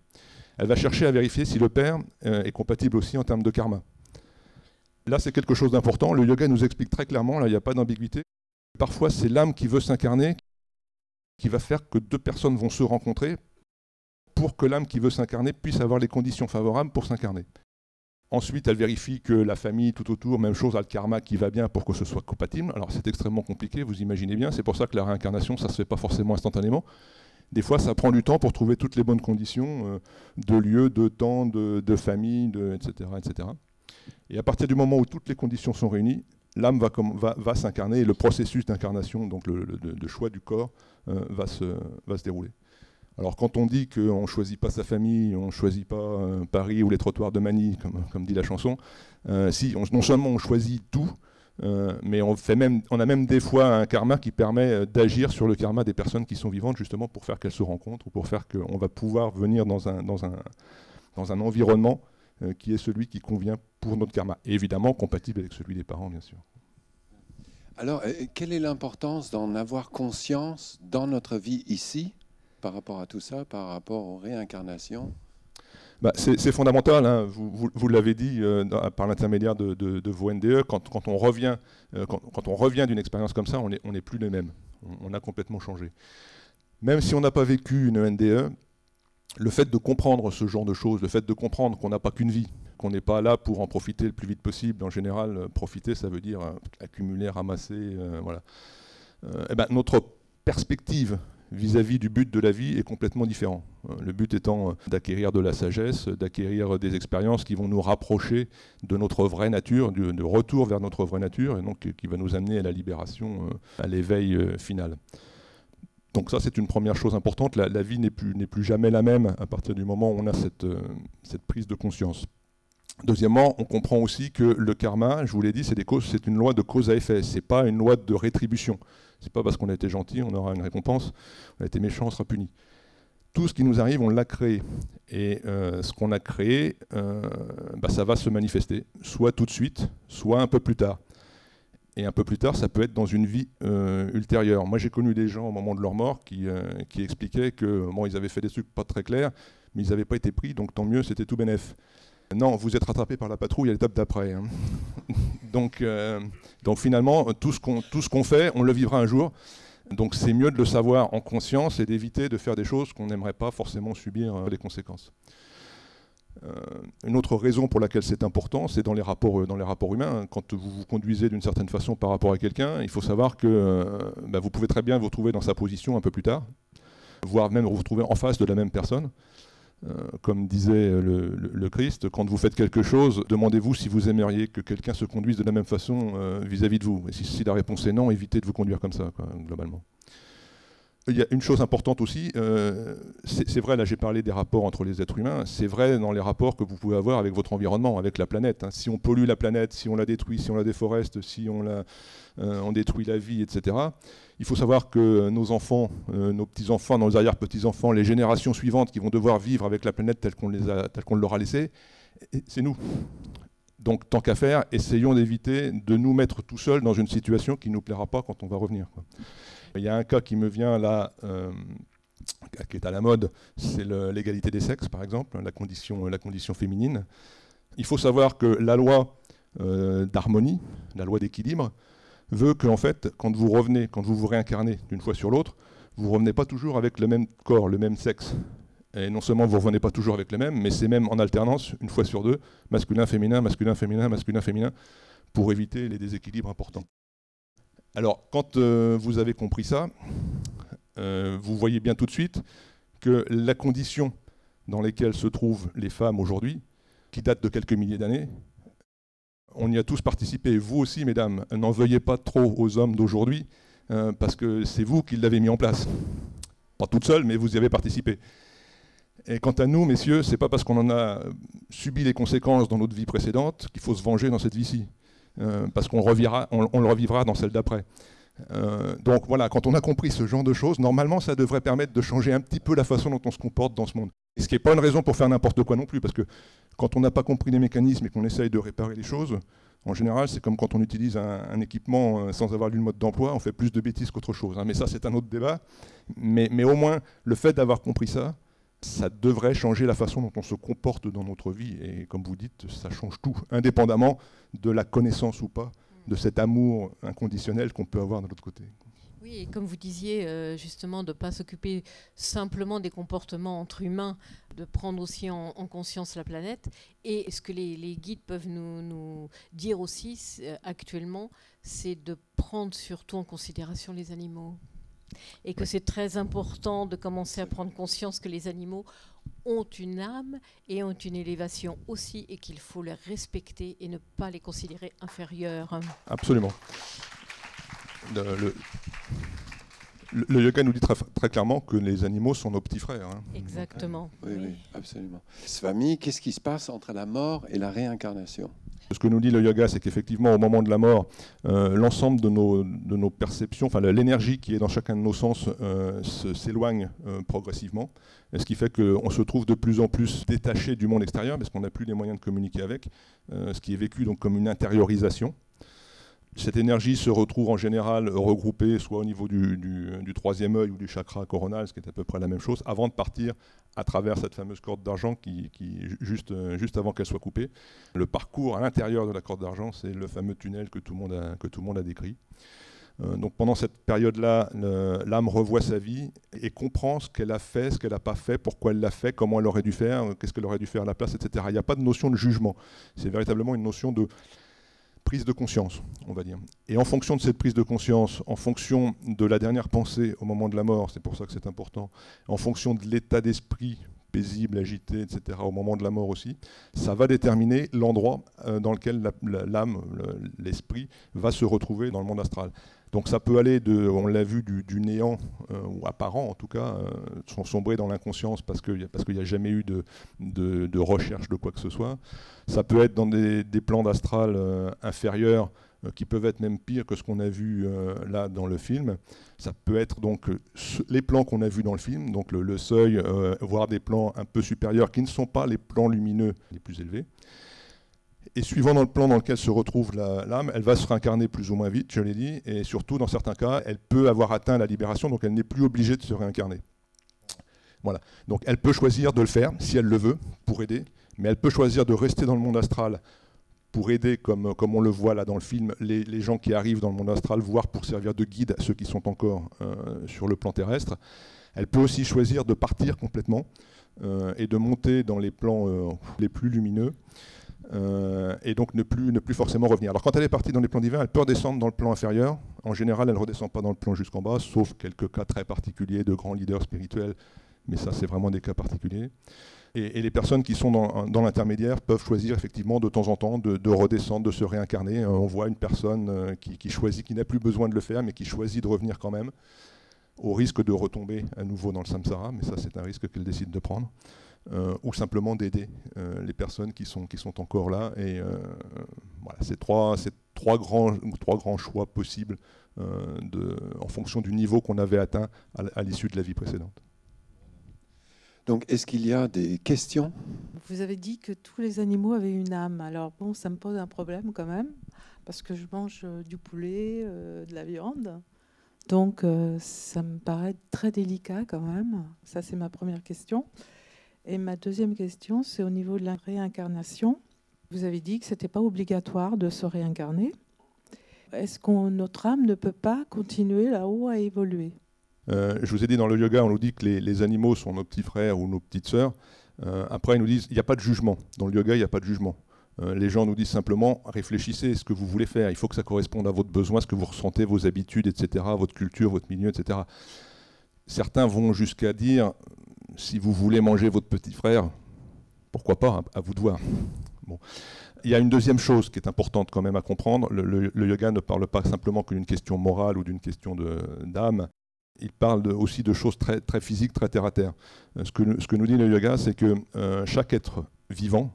Elle va chercher à vérifier si le père est compatible aussi en termes de karma. Là, c'est quelque chose d'important. Le yoga nous explique très clairement, là, il n'y a pas d'ambiguïté. Parfois, c'est l'âme qui veut s'incarner qui va faire que 2 personnes vont se rencontrer pour que l'âme qui veut s'incarner puisse avoir les conditions favorables pour s'incarner. Ensuite, elle vérifie que la famille tout autour, même chose, a le karma qui va bien pour que ce soit compatible. Alors, c'est extrêmement compliqué, vous imaginez bien. C'est pour ça que la réincarnation, ça ne se fait pas forcément instantanément. Des fois, ça prend du temps pour trouver toutes les bonnes conditions de lieu, de temps, de famille, etc., etc. Et à partir du moment où toutes les conditions sont réunies, l'âme va s'incarner et le processus d'incarnation, donc de choix du corps, va se dérouler. Alors quand on dit qu'on ne choisit pas sa famille, on ne choisit pas Paris ou les trottoirs de Manille, comme dit la chanson, non seulement on choisit tout, mais on a même des fois un karma qui permet d'agir sur le karma des personnes qui sont vivantes, justement pour faire qu'elles se rencontrent, ou pour faire qu'on va pouvoir venir dans un environnement qui est celui qui convient pour notre karma. Et évidemment compatible avec celui des parents, bien sûr.
Alors, quelle est l'importance d'en avoir conscience dans notre vie ici, par rapport à tout ça, par rapport aux réincarnations?
C'est fondamental, hein. Vous l'avez dit par l'intermédiaire de vos NDE, quand on revient d'une expérience comme ça, on n'est plus les mêmes. On a complètement changé. Même si on n'a pas vécu une NDE, le fait de comprendre ce genre de choses, le fait de comprendre qu'on n'a pas qu'une vie, qu'on n'est pas là pour en profiter le plus vite possible, en général, profiter, ça veut dire accumuler, ramasser, voilà. Notre perspective vis-à-vis du but de la vie est complètement différent. Le but étant d'acquérir de la sagesse, d'acquérir des expériences qui vont nous rapprocher de notre vraie nature, de retour vers notre vraie nature, et donc qui va nous amener à la libération, à l'éveil final. Donc ça, c'est une première chose importante. La vie n'est plus jamais la même à partir du moment où on a cette prise de conscience. Deuxièmement, on comprend aussi que le karma, je vous l'ai dit, c'est une loi de cause à effet. Ce n'est pas une loi de rétribution. Ce n'est pas parce qu'on a été gentil, on aura une récompense. On a été méchant, on sera puni. Tout ce qui nous arrive, on l'a créé. Et ce qu'on a créé, ça va se manifester, soit tout de suite, soit un peu plus tard. Et un peu plus tard, ça peut être dans une vie ultérieure. Moi, j'ai connu des gens au moment de leur mort qui expliquaient que ils avaient fait des trucs pas très clairs, mais ils n'avaient pas été pris, donc tant mieux, c'était tout bénef. Non, vous êtes rattrapé par la patrouille à l'étape d'après. Hein. Donc finalement, tout ce qu'on fait, on le vivra un jour. Donc c'est mieux de le savoir en conscience et d'éviter de faire des choses qu'on n'aimerait pas forcément subir les conséquences. Une autre raison pour laquelle c'est important, c'est dans les rapports humains. Quand vous vous conduisez d'une certaine façon par rapport à quelqu'un, il faut savoir que vous pouvez très bien vous retrouver dans sa position un peu plus tard, voire même vous retrouver en face de la même personne. Comme disait le Christ, quand vous faites quelque chose, demandez-vous si vous aimeriez que quelqu'un se conduise de la même façon vis-à-vis de vous. Et si la réponse est non, évitez de vous conduire comme ça, globalement. Il y a une chose importante aussi, c'est vrai, là j'ai parlé des rapports entre les êtres humains, c'est vrai dans les rapports que vous pouvez avoir avec votre environnement, avec la planète. Hein. Si on pollue la planète, si on la détruit, si on la déforeste, si on détruit la vie, etc., il faut savoir que nos enfants, nos petits-enfants, nos arrière-petits-enfants, les générations suivantes qui vont devoir vivre avec la planète telle qu'on leur a laissée, c'est nous. Donc tant qu'à faire, essayons d'éviter de nous mettre tout seuls dans une situation qui ne nous plaira pas quand on va revenir, quoi. Il y a un cas qui me vient là, qui est à la mode, c'est l'égalité des sexes, par exemple, la condition féminine. Il faut savoir que la loi d'harmonie, la loi d'équilibre, veut que, en fait, quand vous vous réincarnez d'une fois sur l'autre, vous ne revenez pas toujours avec le même corps, le même sexe. Et non seulement vous ne revenez pas toujours avec le même, mais c'est même en alternance, une fois sur deux, masculin, féminin, masculin, féminin, masculin, féminin, pour éviter les déséquilibres importants. Alors, quand vous avez compris ça, vous voyez bien tout de suite que la condition dans laquelle se trouvent les femmes aujourd'hui, qui date de quelques milliers d'années, on y a tous participé. Vous aussi, mesdames, n'en veuillez pas trop aux hommes d'aujourd'hui, parce que c'est vous qui l'avez mis en place. Pas toutes seules, mais vous y avez participé. Et quant à nous, messieurs, c'est pas parce qu'on en a subi les conséquences dans notre vie précédente qu'il faut se venger dans cette vie-ci. Parce qu'on le revivra dans celle d'après. Donc voilà, quand on a compris ce genre de choses, normalement ça devrait permettre de changer un petit peu la façon dont on se comporte dans ce monde. Et ce qui n'est pas une raison pour faire n'importe quoi non plus, parce que quand on n'a pas compris les mécanismes et qu'on essaye de réparer les choses, en général c'est comme quand on utilise un équipement sans avoir lu le mode d'emploi, on fait plus de bêtises qu'autre chose. Mais ça c'est un autre débat. Mais au moins le fait d'avoir compris ça, ça devrait changer la façon dont on se comporte dans notre vie. Et comme vous dites, ça change tout, indépendamment de la connaissance ou pas de cet amour inconditionnel qu'on peut avoir de l'autre côté.
Oui, et comme vous disiez, justement, de ne pas s'occuper simplement des comportements entre humains, de prendre aussi en conscience la planète. Et ce que les guides peuvent nous dire aussi actuellement, c'est de prendre surtout en considération les animaux. Et que c'est très important de commencer à prendre conscience que les animaux ont une âme et ont une élévation aussi, et qu'il faut les respecter et ne pas les considérer inférieurs.
Absolument. Le yoga nous dit très clairement que les animaux sont nos petits frères.
Exactement.
Oui, absolument. Swami, qu'est-ce qui se passe entre la mort et la réincarnation ?
Ce que nous dit le yoga, c'est qu'effectivement, au moment de la mort, l'ensemble de nos perceptions, enfin l'énergie qui est dans chacun de nos sens s'éloigne progressivement. Et ce qui fait qu'on se trouve de plus en plus détaché du monde extérieur, parce qu'on n'a plus les moyens de communiquer avec, ce qui est vécu donc comme une intériorisation. Cette énergie se retrouve en général regroupée soit au niveau du troisième œil ou du chakra coronal, ce qui est à peu près la même chose, avant de partir à travers cette fameuse corde d'argent qui juste avant qu'elle soit coupée. Le parcours à l'intérieur de la corde d'argent, c'est le fameux tunnel que tout le monde a décrit. Donc pendant cette période-là, l'âme revoit sa vie et comprend ce qu'elle a fait, ce qu'elle n'a pas fait, pourquoi elle l'a fait, comment elle aurait dû faire, qu'est-ce qu'elle aurait dû faire à la place, etc. Il n'y a pas de notion de jugement. C'est véritablement une notion de prise de conscience, on va dire. Et en fonction de cette prise de conscience, en fonction de la dernière pensée au moment de la mort, c'est pour ça que c'est important, en fonction de l'état d'esprit paisible, agité, etc., au moment de la mort aussi, ça va déterminer l'endroit dans lequel l'âme, l'esprit, va se retrouver dans le monde astral. Donc ça peut aller, on l'a vu, du néant, ou apparent en tout cas, sombrer dans l'inconscience parce qu'il n'y a jamais eu de recherche de quoi que ce soit. Ça peut être dans des plans d'astral inférieurs qui peuvent être même pires que ce qu'on a vu là dans le film. Ça peut être donc les plans qu'on a vus dans le film, donc le seuil, voire des plans un peu supérieurs qui ne sont pas les plans lumineux les plus élevés. Et suivant dans le plan dans lequel se retrouve l'âme, elle va se réincarner plus ou moins vite, je l'ai dit, et surtout dans certains cas, elle peut avoir atteint la libération, donc elle n'est plus obligée de se réincarner. Voilà. Donc elle peut choisir de le faire, si elle le veut, pour aider, mais elle peut choisir de rester dans le monde astral pour aider, comme on le voit là dans le film, les gens qui arrivent dans le monde astral, voire pour servir de guide à ceux qui sont encore sur le plan terrestre. Elle peut aussi choisir de partir complètement et de monter dans les plans les plus lumineux. Et donc ne plus forcément revenir. Alors quand elle est partie dans les plans divins, elle peut redescendre dans le plan inférieur. En général, elle ne redescend pas dans le plan jusqu'en bas, sauf quelques cas très particuliers de grands leaders spirituels, mais ça c'est vraiment des cas particuliers. Et les personnes qui sont dans l'intermédiaire peuvent choisir effectivement de temps en temps de redescendre, de se réincarner. On voit une personne qui choisit, qui n'a plus besoin de le faire, mais qui choisit de revenir quand même, au risque de retomber à nouveau dans le samsara, mais ça c'est un risque qu'elle décide de prendre. Ou simplement d'aider les personnes qui sont encore là. Et voilà, c'est trois grands choix possibles en fonction du niveau qu'on avait atteint à l'issue de la vie précédente.
Donc, est-ce qu'il y a des questions ?
Vous avez dit que tous les animaux avaient une âme. Alors bon, ça me pose un problème quand même, parce que je mange du poulet, de la viande. Donc ça me paraît très délicat quand même. Ça, c'est ma première question. Et ma deuxième question, c'est au niveau de la réincarnation. Vous avez dit que ce n'était pas obligatoire de se réincarner. Est-ce que notre âme ne peut pas continuer là-haut à évoluer ?
Je vous ai dit, dans le yoga, on nous dit que les animaux sont nos petits frères ou nos petites sœurs. Après, ils nous disent qu'il n'y a pas de jugement. Dans le yoga, il n'y a pas de jugement. Les gens nous disent simplement, réfléchissez à ce que vous voulez faire. Il faut que ça corresponde à votre besoin, ce que vous ressentez, vos habitudes, etc., votre culture, votre milieu, etc. Certains vont jusqu'à dire, si vous voulez manger votre petit frère, pourquoi pas, à vous de voir. Bon. Il y a une deuxième chose qui est importante quand même à comprendre. Le yoga ne parle pas simplement que d'une question morale ou d'une question d'âme. Il parle aussi de choses très, très physiques, très terre à terre. Ce que nous dit le yoga, c'est que chaque être vivant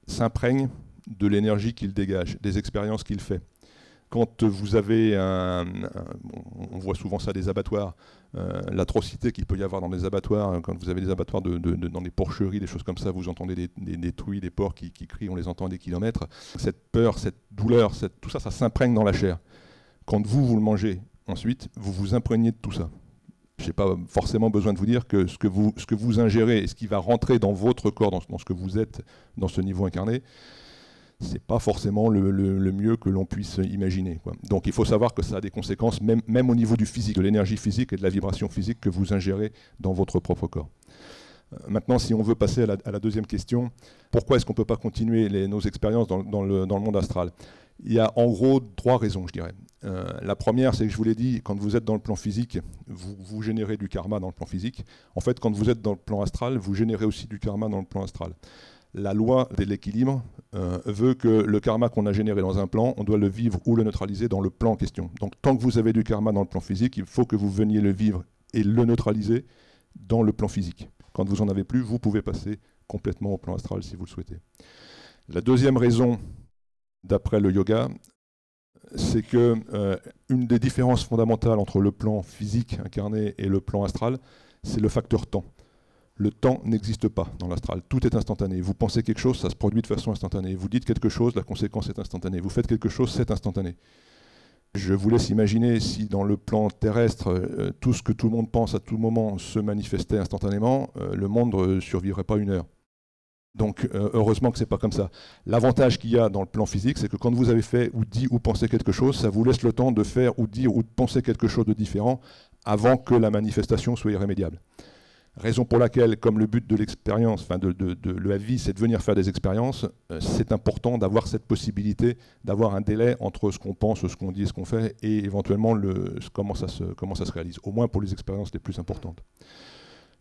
s'imprègne de l'énergie qu'il dégage, des expériences qu'il fait. Quand vous avez on voit souvent ça des abattoirs, l'atrocité qu'il peut y avoir dans des abattoirs, quand vous avez des abattoirs dans des porcheries, des choses comme ça, vous entendez des truies, des porcs qui crient, on les entend à des kilomètres. Cette peur, cette douleur, tout ça, ça s'imprègne dans la chair. Quand vous le mangez, ensuite, vous vous imprégnez de tout ça. Je n'ai pas forcément besoin de vous dire que ce que vous ingérez et ce qui va rentrer dans votre corps, dans ce que vous êtes, dans ce niveau incarné, ce n'est pas forcément le mieux que l'on puisse imaginer, quoi. Donc il faut savoir que ça a des conséquences, même au niveau du physique, de l'énergie physique et de la vibration physique que vous ingérez dans votre propre corps. Maintenant, si on veut passer à la deuxième question, pourquoi est-ce qu'on ne peut pas continuer nos expériences dans le monde astral ? Il y a en gros 3 raisons, je dirais. La première, c'est que je vous l'ai dit, quand vous êtes dans le plan physique, vous générez du karma dans le plan physique. En fait, quand vous êtes dans le plan astral, vous générez aussi du karma dans le plan astral. La loi de l'équilibre veut que le karma qu'on a généré dans un plan, on doit le vivre ou le neutraliser dans le plan en question. Donc tant que vous avez du karma dans le plan physique, il faut que vous veniez le vivre et le neutraliser dans le plan physique. Quand vous n'en avez plus, vous pouvez passer complètement au plan astral si vous le souhaitez. La deuxième raison, d'après le yoga, c'est que une des différences fondamentales entre le plan physique incarné et le plan astral, c'est le facteur temps. Le temps n'existe pas dans l'astral, tout est instantané. Vous pensez quelque chose, ça se produit de façon instantanée. Vous dites quelque chose, la conséquence est instantanée. Vous faites quelque chose, c'est instantané. Je vous laisse imaginer si dans le plan terrestre, tout ce que tout le monde pense à tout moment se manifestait instantanément, le monde ne survivrait pas 1 heure. Donc heureusement que ce n'est pas comme ça. L'avantage qu'il y a dans le plan physique, c'est que quand vous avez fait ou dit ou pensé quelque chose, ça vous laisse le temps de faire ou dire ou de penser quelque chose de différent avant que la manifestation soit irrémédiable. Raison pour laquelle, comme le but de l'expérience, enfin de la vie, c'est de venir faire des expériences, c'est important d'avoir cette possibilité, d'avoir un délai entre ce qu'on pense, ce qu'on dit, ce qu'on fait, et éventuellement comment ça se réalise, au moins pour les expériences les plus importantes.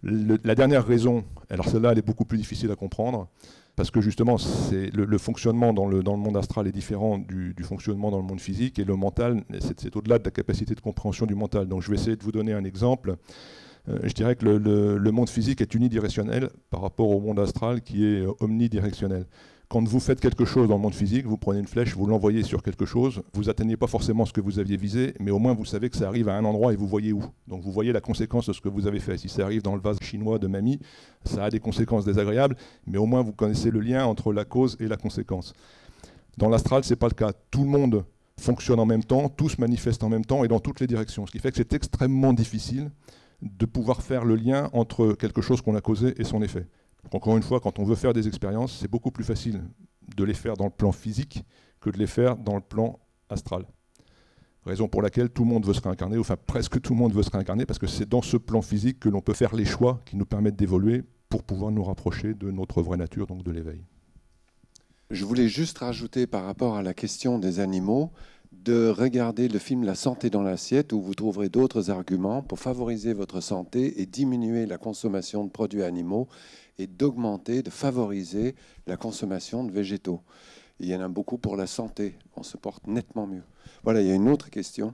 La dernière raison, alors celle-là, elle est beaucoup plus difficile à comprendre, parce que justement, le fonctionnement dans le monde astral est différent du fonctionnement dans le monde physique, et le mental, c'est au-delà de la capacité de compréhension du mental. Donc je vais essayer de vous donner un exemple. Je dirais que le monde physique est unidirectionnel par rapport au monde astral qui est omnidirectionnel. Quand vous faites quelque chose dans le monde physique, vous prenez une flèche, vous l'envoyez sur quelque chose, vous n'atteignez pas forcément ce que vous aviez visé, mais au moins vous savez que ça arrive à un endroit et vous voyez où. Donc vous voyez la conséquence de ce que vous avez fait. Si ça arrive dans le vase chinois de mamie, ça a des conséquences désagréables, mais au moins vous connaissez le lien entre la cause et la conséquence. Dans l'astral, ce n'est pas le cas. Tout le monde fonctionne en même temps, tout se manifeste en même temps et dans toutes les directions. Ce qui fait que c'est extrêmement difficile de pouvoir faire le lien entre quelque chose qu'on a causé et son effet. Donc encore une fois, quand on veut faire des expériences, c'est beaucoup plus facile de les faire dans le plan physique que de les faire dans le plan astral. Raison pour laquelle tout le monde veut se réincarner, enfin presque tout le monde veut se réincarner, parce que c'est dans ce plan physique que l'on peut faire les choix qui nous permettent d'évoluer pour pouvoir nous rapprocher de notre vraie nature, donc de l'éveil.
Je voulais juste rajouter par rapport à la question des animaux, de regarder le film La santé dans l'assiette où vous trouverez d'autres arguments pour favoriser votre santé et diminuer la consommation de produits animaux et d'augmenter, de favoriser la consommation de végétaux. Il y en a beaucoup pour la santé, on se porte nettement mieux. Voilà, il y a une autre question.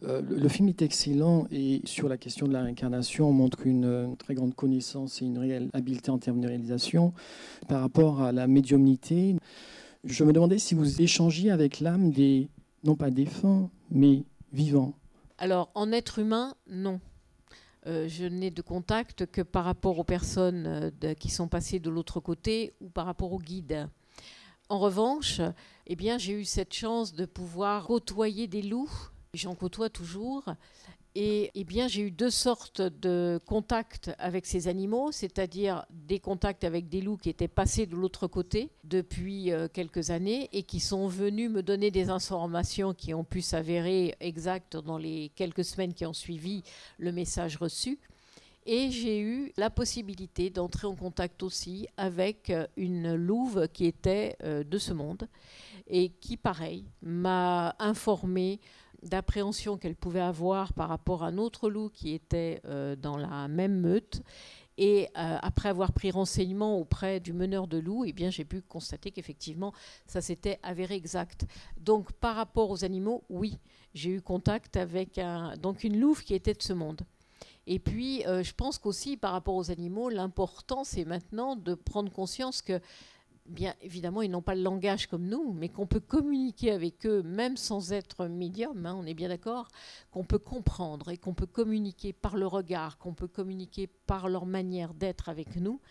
Le film est excellent et sur la question de la réincarnation, on montre une très grande connaissance et une réelle habileté en termes de réalisation. Par rapport à la médiumnité, je me demandais si vous échangiez avec l'âme des, non pas défunts, mais vivants.
Alors, en être humain, non. Je n'ai de contact que par rapport aux personnes qui sont passées de l'autre côté ou par rapport aux guides. En revanche, eh bien, j'ai eu cette chance de pouvoir côtoyer des loups. J'en côtoie toujours. Et eh bien, j'ai eu 2 sortes de contacts avec ces animaux, c'est-à-dire des contacts avec des loups qui étaient passés de l'autre côté depuis quelques années et qui sont venus me donner des informations qui ont pu s'avérer exactes dans les quelques semaines qui ont suivi le message reçu. Et j'ai eu la possibilité d'entrer en contact aussi avec une louve qui était de ce monde et qui, pareil, m'a informé d'appréhension qu'elle pouvait avoir par rapport à un autre loup qui était dans la même meute. Et après avoir pris renseignement auprès du meneur de loups, eh bien, j'ai pu constater qu'effectivement, ça s'était avéré exact. Donc, par rapport aux animaux, oui, j'ai eu contact avec donc une louve qui était de ce monde. Et puis, je pense qu'aussi, par rapport aux animaux, l'important, c'est maintenant de prendre conscience que, bien évidemment, ils n'ont pas le langage comme nous, mais qu'on peut communiquer avec eux, même sans être médium, hein, on est bien d'accord, qu'on peut comprendre et qu'on peut communiquer par le regard, qu'on peut communiquer par leur manière d'être avec nous.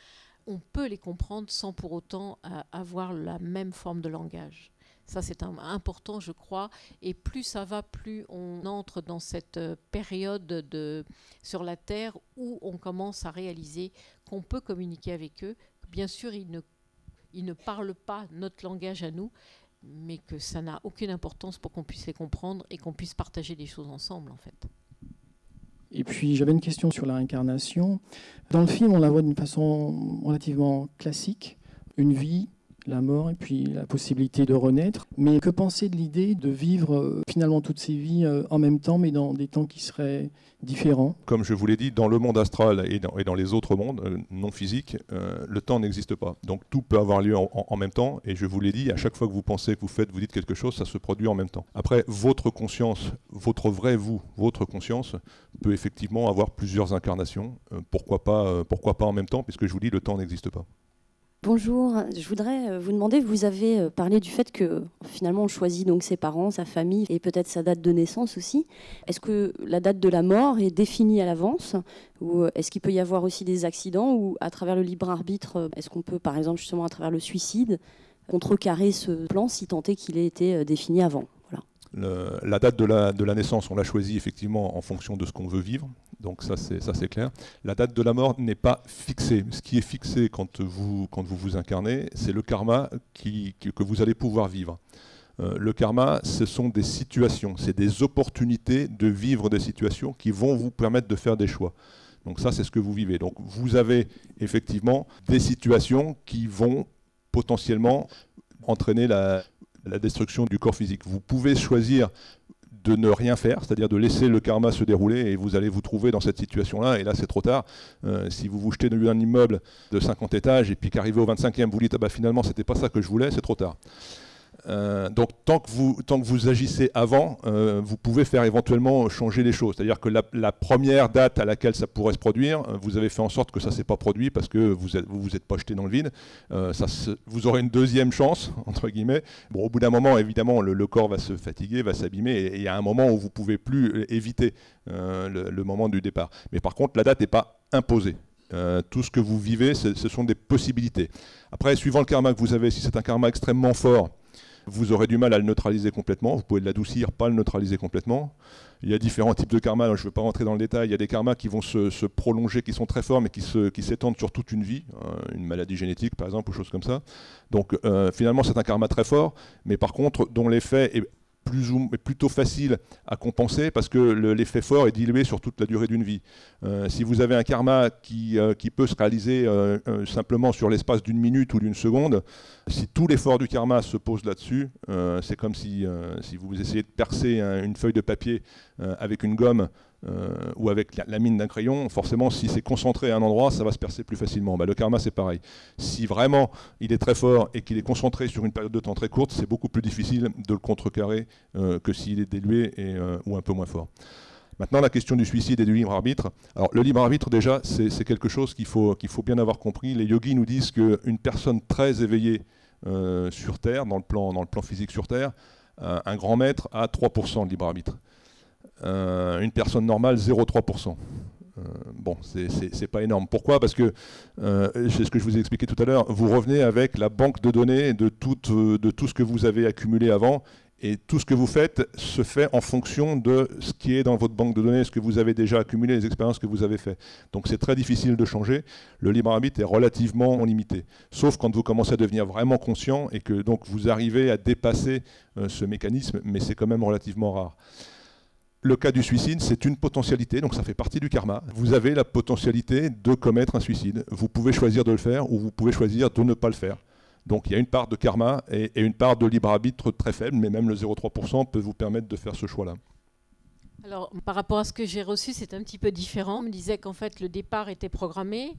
On peut les comprendre sans pour autant avoir la même forme de langage. Ça, c'est important, je crois. Et plus ça va, plus on entre dans cette période sur la Terre où on commence à réaliser qu'on peut communiquer avec eux. Bien sûr, ils ne parlent pas notre langage à nous, mais que ça n'a aucune importance pour qu'on puisse les comprendre et qu'on puisse partager des choses ensemble, en fait.
Et puis, j'avais une question sur la réincarnation. Dans le film, on la voit d'une façon relativement classique. Une vie, la mort et puis la possibilité de renaître. Mais que penser de l'idée de vivre finalement toutes ces vies en même temps, mais dans des temps qui seraient différents?
Comme je vous l'ai dit, dans le monde astral et dans les autres mondes non physiques, le temps n'existe pas. Donc tout peut avoir lieu en même temps. Et je vous l'ai dit, à chaque fois que vous pensez, que vous dites quelque chose, ça se produit en même temps. Après, votre conscience, votre vrai vous, votre conscience, peut effectivement avoir plusieurs incarnations. Pourquoi pas en même temps, puisque je vous dis, le temps n'existe pas.
Bonjour, je voudrais vous demander, vous avez parlé du fait que finalement on choisit donc ses parents, sa famille et peut-être sa date de naissance aussi. Est-ce que la date de la mort est définie à l'avance ou est-ce qu'il peut y avoir aussi des accidents ou à travers le libre arbitre, est-ce qu'on peut par exemple justement à travers le suicide contrecarrer ce plan si tant est qu'il ait été défini avant?
La date de la naissance, on l'a choisie effectivement en fonction de ce qu'on veut vivre, donc ça c'est clair. La date de la mort n'est pas fixée. Ce qui est fixé quand vous vous incarnez, c'est le karma que vous allez pouvoir vivre. Le karma, ce sont des situations, c'est des opportunités de vivre des situations qui vont vous permettre de faire des choix. Donc ça, c'est ce que vous vivez. Donc vous avez effectivement des situations qui vont potentiellement entraîner la destruction du corps physique. Vous pouvez choisir de ne rien faire, c'est-à-dire de laisser le karma se dérouler et vous allez vous trouver dans cette situation-là, et là c'est trop tard. Si vous vous jetez d'un immeuble de 50 étages et puis qu'arrivé au 25e vous dites ah bah, finalement c'était pas ça que je voulais, c'est trop tard. Donc tant que vous agissez avant, vous pouvez faire éventuellement changer les choses. C'est-à-dire que la première date à laquelle ça pourrait se produire, vous avez fait en sorte que ça ne s'est pas produit parce que vous êtes pas jeté dans le vide. Vous aurez une deuxième chance, entre guillemets. Bon, au bout d'un moment, évidemment, le corps va se fatiguer, va s'abîmer, et il y a un moment où vous ne pouvez plus éviter le moment du départ. Mais par contre, la date n'est pas imposée. Tout ce que vous vivez, ce sont des possibilités. Après, suivant le karma que vous avez, si c'est un karma extrêmement fort, vous aurez du mal à le neutraliser complètement. Vous pouvez l'adoucir, pas le neutraliser complètement. Il y a différents types de karma, je ne vais pas rentrer dans le détail. Il y a des karmas qui vont se prolonger, qui sont très forts, mais qui s'étendent sur toute une vie, une maladie génétique par exemple, ou choses comme ça. Donc finalement c'est un karma très fort, mais par contre dont l'effet est plutôt facile à compenser parce que l'effet fort est dilué sur toute la durée d'une vie. Si vous avez un karma qui peut se réaliser simplement sur l'espace d'une minute ou d'une seconde, si tout l'effort du karma se pose là-dessus, c'est comme si vous essayez de percer une feuille de papier avec une gomme ou avec la mine d'un crayon. Forcément, si c'est concentré à un endroit, ça va se percer plus facilement. Le karma, c'est pareil. Si vraiment il est très fort et qu'il est concentré sur une période de temps très courte, c'est beaucoup plus difficile de le contrecarrer que s'il est dilué ou un peu moins fort. Maintenant, la question du suicide et du libre arbitre. Alors, le libre arbitre, déjà, c'est quelque chose qu'il faut bien avoir compris. Les yogis nous disent qu'une personne très éveillée sur Terre, dans le plan physique sur Terre, un grand maître a 3% de libre arbitre. Une personne normale, 0,3%. Bon, c'est pas énorme. Pourquoi? Parce que, c'est ce que je vous ai expliqué tout à l'heure, vous revenez avec la banque de données de tout ce que vous avez accumulé avant, et tout ce que vous faites se fait en fonction de ce qui est dans votre banque de données, ce que vous avez déjà accumulé, les expériences que vous avez faites. Donc c'est très difficile de changer. Le libre arbitre est relativement limité, sauf quand vous commencez à devenir vraiment conscient et que donc vous arrivez à dépasser ce mécanisme, mais c'est quand même relativement rare. Le cas du suicide, c'est une potentialité, donc ça fait partie du karma. Vous avez la potentialité de commettre un suicide. Vous pouvez choisir de le faire ou vous pouvez choisir de ne pas le faire. Donc il y a une part de karma et une part de libre arbitre très faible, mais même le 0,3% peut vous permettre de faire ce choix-là.
Alors, par rapport à ce que j'ai reçu, c'est un petit peu différent. On me disait qu'en fait, le départ était programmé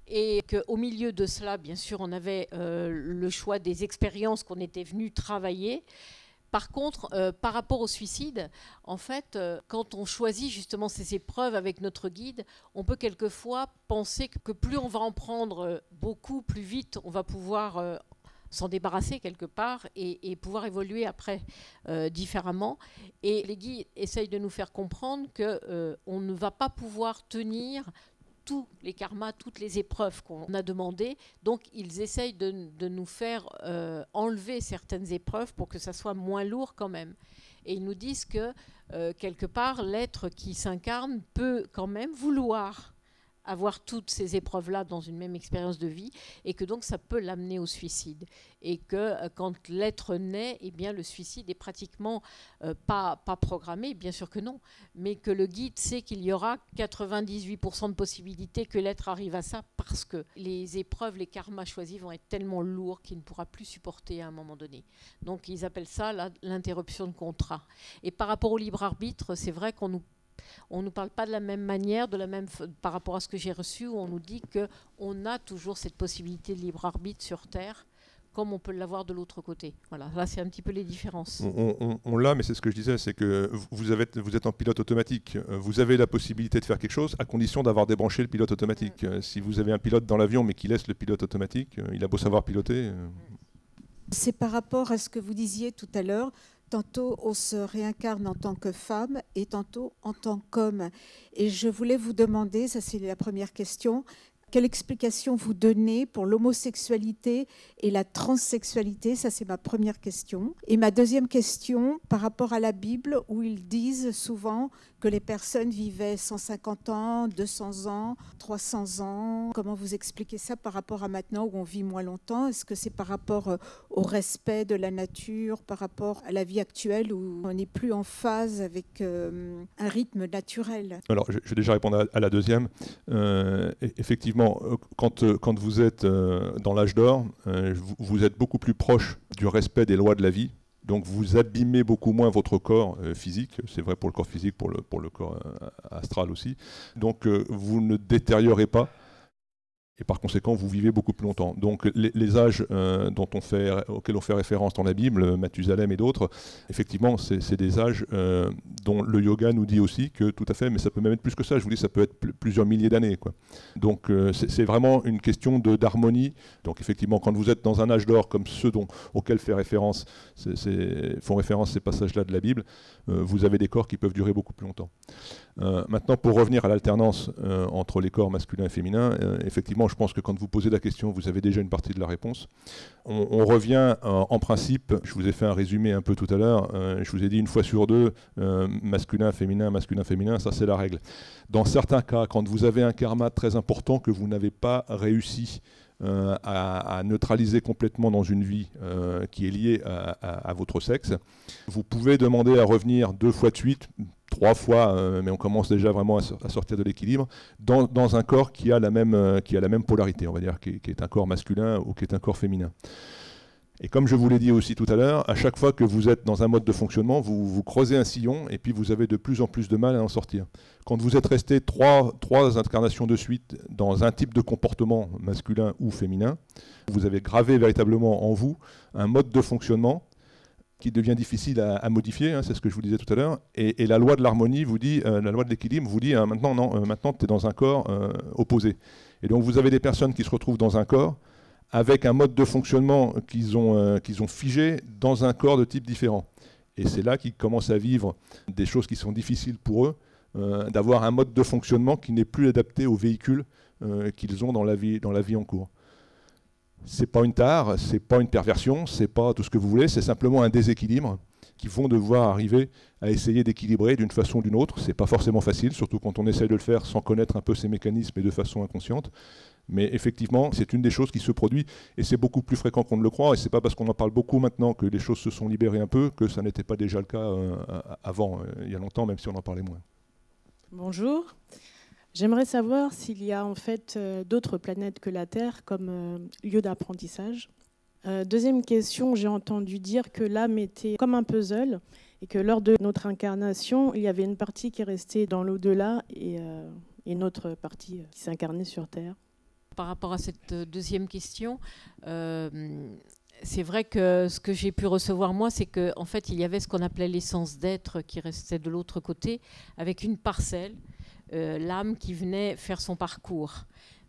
et qu'au milieu de cela, bien sûr, on avait le choix des expériences qu'on était venu travailler. Par contre, par rapport au suicide, en fait, quand on choisit justement ces épreuves avec notre guide, on peut quelquefois penser que plus on va en prendre beaucoup, plus vite on va pouvoir s'en débarrasser quelque part et pouvoir évoluer après différemment. Et les guides essayent de nous faire comprendre qu'on ne va pas pouvoir tenir tous les karmas, toutes les épreuves qu'on a demandées. Donc, ils essayent de nous faire enlever certaines épreuves pour que ça soit moins lourd quand même. Et ils nous disent que, quelque part, l'être qui s'incarne peut quand même vouloir avoir toutes ces épreuves-là dans une même expérience de vie et que donc ça peut l'amener au suicide. Et que quand l'être naît, eh bien, le suicide est pratiquement pas programmé, bien sûr que non, mais que le guide sait qu'il y aura 98% de possibilités que l'être arrive à ça parce que les épreuves, les karmas choisis vont être tellement lourds qu'il ne pourra plus supporter à un moment donné. Donc ils appellent ça l'interruption de contrat. Et par rapport au libre arbitre, c'est vrai qu'on nous parle pas de la même manière, par rapport à ce que j'ai reçu, où on nous dit qu'on a toujours cette possibilité de libre arbitre sur Terre, comme on peut l'avoir de l'autre côté. Voilà, là c'est un petit peu les différences.
On l'a, mais c'est ce que je disais, c'est que vous êtes en pilote automatique. Vous avez la possibilité de faire quelque chose à condition d'avoir débranché le pilote automatique. Si vous avez un pilote dans l'avion mais qui laisse le pilote automatique, il a beau savoir piloter.
C'est par rapport à ce que vous disiez tout à l'heure. Tantôt, on se réincarne en tant que femme et tantôt en tant qu'homme. Et je voulais vous demander, ça c'est la première question, quelle explication vous donnez pour l'homosexualité et la transsexualité? Ça, c'est ma première question. Et ma deuxième question, par rapport à la Bible, où ils disent souvent que les personnes vivaient 150 ans, 200 ans, 300 ans. Comment vous expliquez ça par rapport à maintenant, où on vit moins longtemps? Est-ce que c'est par rapport au respect de la nature, par rapport à la vie actuelle, où on n'est plus en phase avec un rythme naturel?
Alors, je vais déjà répondre à la deuxième. Effectivement, quand vous êtes dans l'âge d'or, vous êtes beaucoup plus proche du respect des lois de la vie. Donc vous abîmez beaucoup moins votre corps physique. C'est vrai pour le corps physique, pour le corps astral aussi. Donc vous ne détériorez pas. Et par conséquent, vous vivez beaucoup plus longtemps. Donc les âges auxquels on fait référence dans la Bible, Mathusalem et d'autres, effectivement, c'est des âges dont le yoga nous dit aussi que tout à fait, mais ça peut même être plus que ça. Je vous dis, ça peut être plusieurs milliers d'années, quoi. Donc c'est vraiment une question d'harmonie. Donc effectivement, quand vous êtes dans un âge d'or comme ceux auxquels font référence ces passages-là de la Bible, vous avez des corps qui peuvent durer beaucoup plus longtemps. Maintenant, pour revenir à l'alternance entre les corps masculins et féminins, effectivement, je pense que quand vous posez la question, vous avez déjà une partie de la réponse. On revient en principe, je vous ai fait un résumé un peu tout à l'heure, je vous ai dit une fois sur deux, masculin, féminin, ça c'est la règle. Dans certains cas, quand vous avez un karma très important que vous n'avez pas réussi à neutraliser complètement dans une vie qui est liée à votre sexe, vous pouvez demander à revenir 2 fois de suite, 3 fois, mais on commence déjà vraiment à sortir de l'équilibre, dans un corps qui a la même polarité, on va dire, qui est un corps masculin ou qui est un corps féminin. Et comme je vous l'ai dit aussi tout à l'heure, à chaque fois que vous êtes dans un mode de fonctionnement, vous creusez un sillon et puis vous avez de plus en plus de mal à en sortir. Quand vous êtes resté 3 incarnations de suite dans un type de comportement masculin ou féminin, vous avez gravé véritablement en vous un mode de fonctionnement qui devient difficile à modifier, c'est ce que je vous disais tout à l'heure, et la loi de l'harmonie vous dit, la loi de l'équilibre vous dit maintenant tu es dans un corps opposé. Et donc vous avez des personnes qui se retrouvent dans un corps avec un mode de fonctionnement qu'ils ont figé dans un corps de type différent. Et c'est là qu'ils commencent à vivre des choses qui sont difficiles pour eux, d'avoir un mode de fonctionnement qui n'est plus adapté aux véhicules qu'ils ont dans la vie en cours. C'est pas une tare, c'est pas une perversion, c'est pas tout ce que vous voulez, c'est simplement un déséquilibre qui vont devoir arriver à essayer d'équilibrer d'une façon ou d'une autre. Ce n'est pas forcément facile, surtout quand on essaie de le faire sans connaître un peu ces mécanismes et de façon inconsciente. Mais effectivement, c'est une des choses qui se produit et c'est beaucoup plus fréquent qu'on ne le croit. Et ce n'est pas parce qu'on en parle beaucoup maintenant que les choses se sont libérées un peu que ça n'était pas déjà le cas avant, il y a longtemps, même si on en parlait moins.
Bonjour. J'aimerais savoir s'il y a en fait d'autres planètes que la Terre comme lieu d'apprentissage. Deuxième question, j'ai entendu dire que l'âme était comme un puzzle et que lors de notre incarnation, il y avait une partie qui restait dans l'au-delà et une autre partie qui s'incarnait sur Terre.
Par rapport à cette deuxième question, c'est vrai que ce que j'ai pu recevoir moi, c'est qu'en fait, il y avait ce qu'on appelait l'essence d'être qui restait de l'autre côté, avec une parcelle, l'âme qui venait faire son parcours,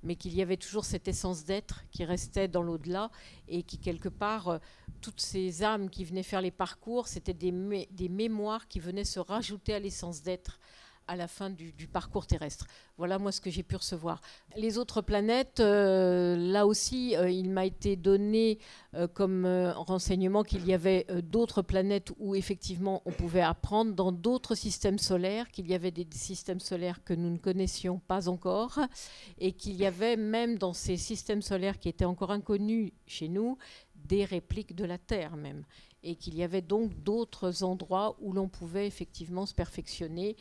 mais qu'il y avait toujours cette essence d'être qui restait dans l'au-delà et qui, quelque part, toutes ces âmes qui venaient faire les parcours, c'était des mémoires qui venaient se rajouter à l'essence d'être à la fin du parcours terrestre. Voilà moi ce que j'ai pu recevoir. Les autres planètes, là aussi, il m'a été donné comme renseignement qu'il y avait d'autres planètes où effectivement on pouvait apprendre dans d'autres systèmes solaires, qu'il y avait des systèmes solaires que nous ne connaissions pas encore et qu'il y avait même dans ces systèmes solaires qui étaient encore inconnus chez nous, des répliques de la Terre même. Et qu'il y avait donc d'autres endroits où l'on pouvait effectivement se perfectionner,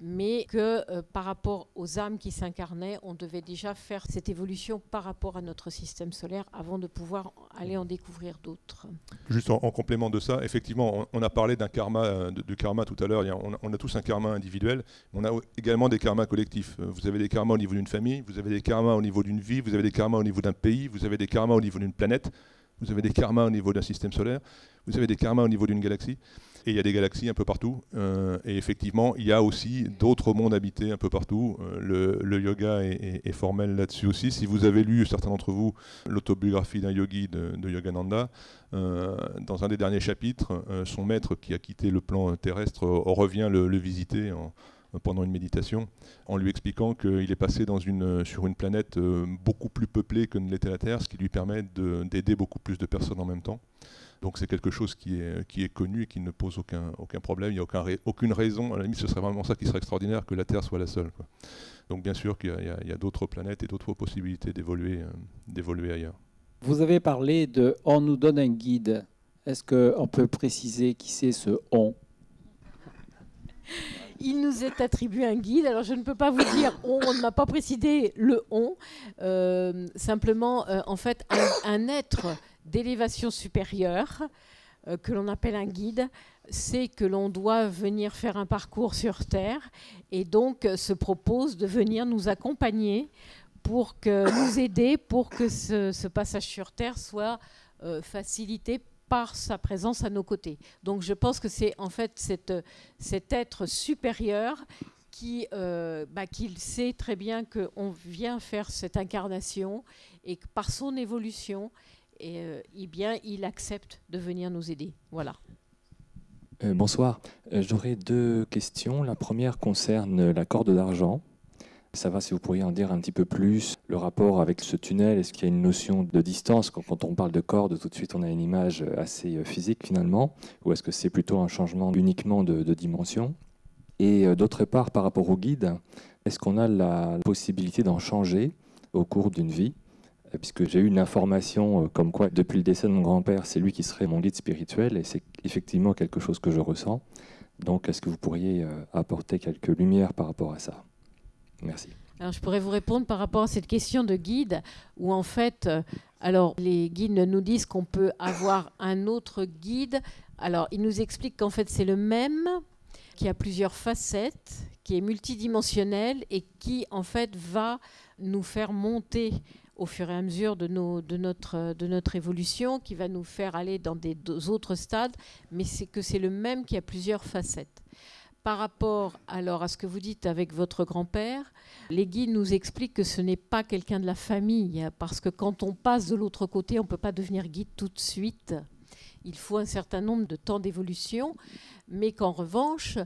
mais que par rapport aux âmes qui s'incarnaient, on devait déjà faire cette évolution par rapport à notre système solaire avant de pouvoir aller en découvrir d'autres.
Juste en complément de ça, effectivement, on a parlé d'un karma, du karma tout à l'heure. On a tous un karma individuel, mais on a également des karmas collectifs. Vous avez des karmas au niveau d'une famille, vous avez des karmas au niveau d'une vie, vous avez des karmas au niveau d'un pays, vous avez des karmas au niveau d'une planète, vous avez des karmas au niveau d'un système solaire, vous avez des karmas au niveau d'une galaxie. Et il y a des galaxies un peu partout. Et effectivement, il y a aussi d'autres mondes habités un peu partout. Le yoga est formel là-dessus aussi. Si vous avez lu, certains d'entre vous, l'autobiographie d'un yogi de Yogananda, dans un des derniers chapitres, son maître qui a quitté le plan terrestre revient le visiter pendant une méditation, en lui expliquant qu'il est passé sur une planète beaucoup plus peuplée que ne l'était la Terre, ce qui lui permet d'aider beaucoup plus de personnes en même temps. Donc c'est quelque chose qui est connu et qui ne pose aucun problème. Il n'y a aucune raison, à la limite ce serait vraiment ça qui serait extraordinaire, que la Terre soit la seule, quoi. Donc bien sûr qu'il y a d'autres planètes et d'autres possibilités d'évoluer ailleurs.
Vous avez parlé de « on nous donne un guide ». Est-ce qu'on peut préciser qui c'est ce « on » ?
Il nous est attribué un guide. Alors, je ne peux pas vous dire on ne m'a pas précisé le on. Simplement, en fait, un être d'élévation supérieure, que l'on appelle un guide, c'est que l'on doit venir faire un parcours sur Terre et donc se propose de venir nous accompagner pour nous aider pour que ce passage sur Terre soit facilité par sa présence à nos côtés. Donc je pense que c'est en fait cet être supérieur qui sait très bien qu'on vient faire cette incarnation et que par son évolution, il accepte de venir nous aider. Voilà.
Bonsoir. J'aurais deux questions. La première concerne la corde d'argent. Ça va, si vous pourriez en dire un petit peu plus, le rapport avec ce tunnel, est-ce qu'il y a une notion de distance? Quand on parle de corde, tout de suite on a une image assez physique finalement, ou est-ce que c'est plutôt un changement uniquement de dimension? Et d'autre part, par rapport au guide, est-ce qu'on a la possibilité d'en changer au cours d'une vie? Puisque j'ai eu une information comme quoi, depuis le décès de mon grand-père, c'est lui qui serait mon guide spirituel, et c'est effectivement quelque chose que je ressens. Donc est-ce que vous pourriez apporter quelques lumières par rapport à ça? Merci.
Alors, je pourrais vous répondre par rapport à cette question de guide, où en fait, les guides nous disent qu'on peut avoir un autre guide. Alors, ils nous expliquent qu'en fait, c'est le même, qui a plusieurs facettes, qui est multidimensionnel et qui, en fait, va nous faire monter au fur et à mesure de notre évolution, qui va nous faire aller dans des autres stades, mais c'est le même qui a plusieurs facettes. Par rapport à ce que vous dites avec votre grand-père, les guides nous expliquent que ce n'est pas quelqu'un de la famille, parce que quand on passe de l'autre côté, on ne peut pas devenir guide tout de suite. Il faut un certain nombre de temps d'évolution, mais qu'en revanche,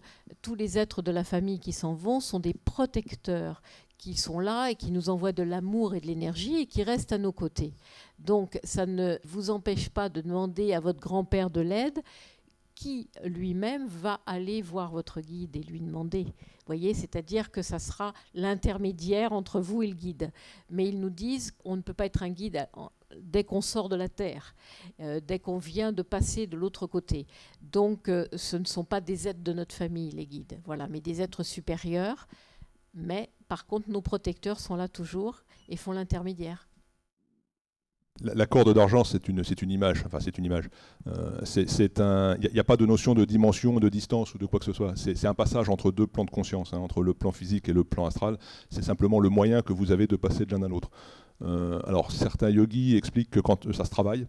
tous les êtres de la famille qui s'en vont sont des protecteurs, qui sont là et qui nous envoient de l'amour et de l'énergie et qui restent à nos côtés. Donc, ça ne vous empêche pas de demander à votre grand-père de l'aide, qui lui-même va aller voir votre guide et lui demander. Vous voyez, c'est-à-dire que ça sera l'intermédiaire entre vous et le guide. Mais ils nous disent qu'on ne peut pas être un guide dès qu'on sort de la Terre, dès qu'on vient de passer de l'autre côté. Donc, ce ne sont pas des êtres de notre famille, les guides, voilà, mais des êtres supérieurs. Mais par contre, nos protecteurs sont là toujours et font l'intermédiaire.
La corde d'argent, c'est une image. Enfin, c'est une image. Il n'y a pas de notion de dimension, de distance ou de quoi que ce soit. C'est un passage entre deux plans de conscience, hein, entre le plan physique et le plan astral. C'est simplement le moyen que vous avez de passer de l'un à l'autre. Alors, certains yogis expliquent que quand ça se travaille,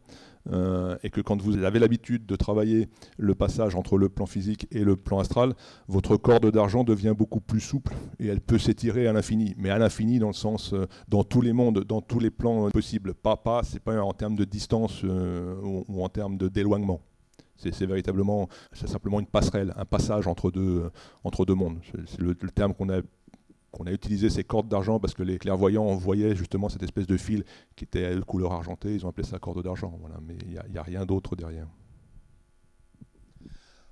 et que quand vous avez l'habitude de travailler le passage entre le plan physique et le plan astral, votre corde d'argent devient beaucoup plus souple et elle peut s'étirer à l'infini. Mais à l'infini dans le sens, dans tous les mondes, dans tous les plans possibles. C'est pas en termes de distance ou en termes d'éloignement. C'est véritablement, c'est simplement une passerelle, un passage entre deux mondes. C'est le terme qu'on a utilisé, ces cordes d'argent, parce que les clairvoyants voyaient justement cette espèce de fil qui était de couleur argentée. Ils ont appelé ça corde d'argent. Voilà. Mais il n'y a rien d'autre derrière.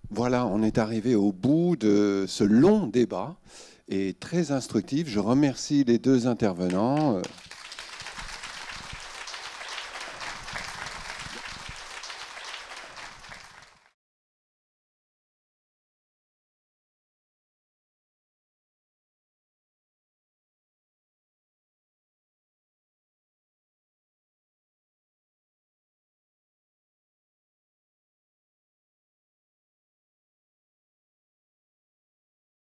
Voilà, on est arrivé au bout de ce long débat et très instructif. Je remercie les deux intervenants.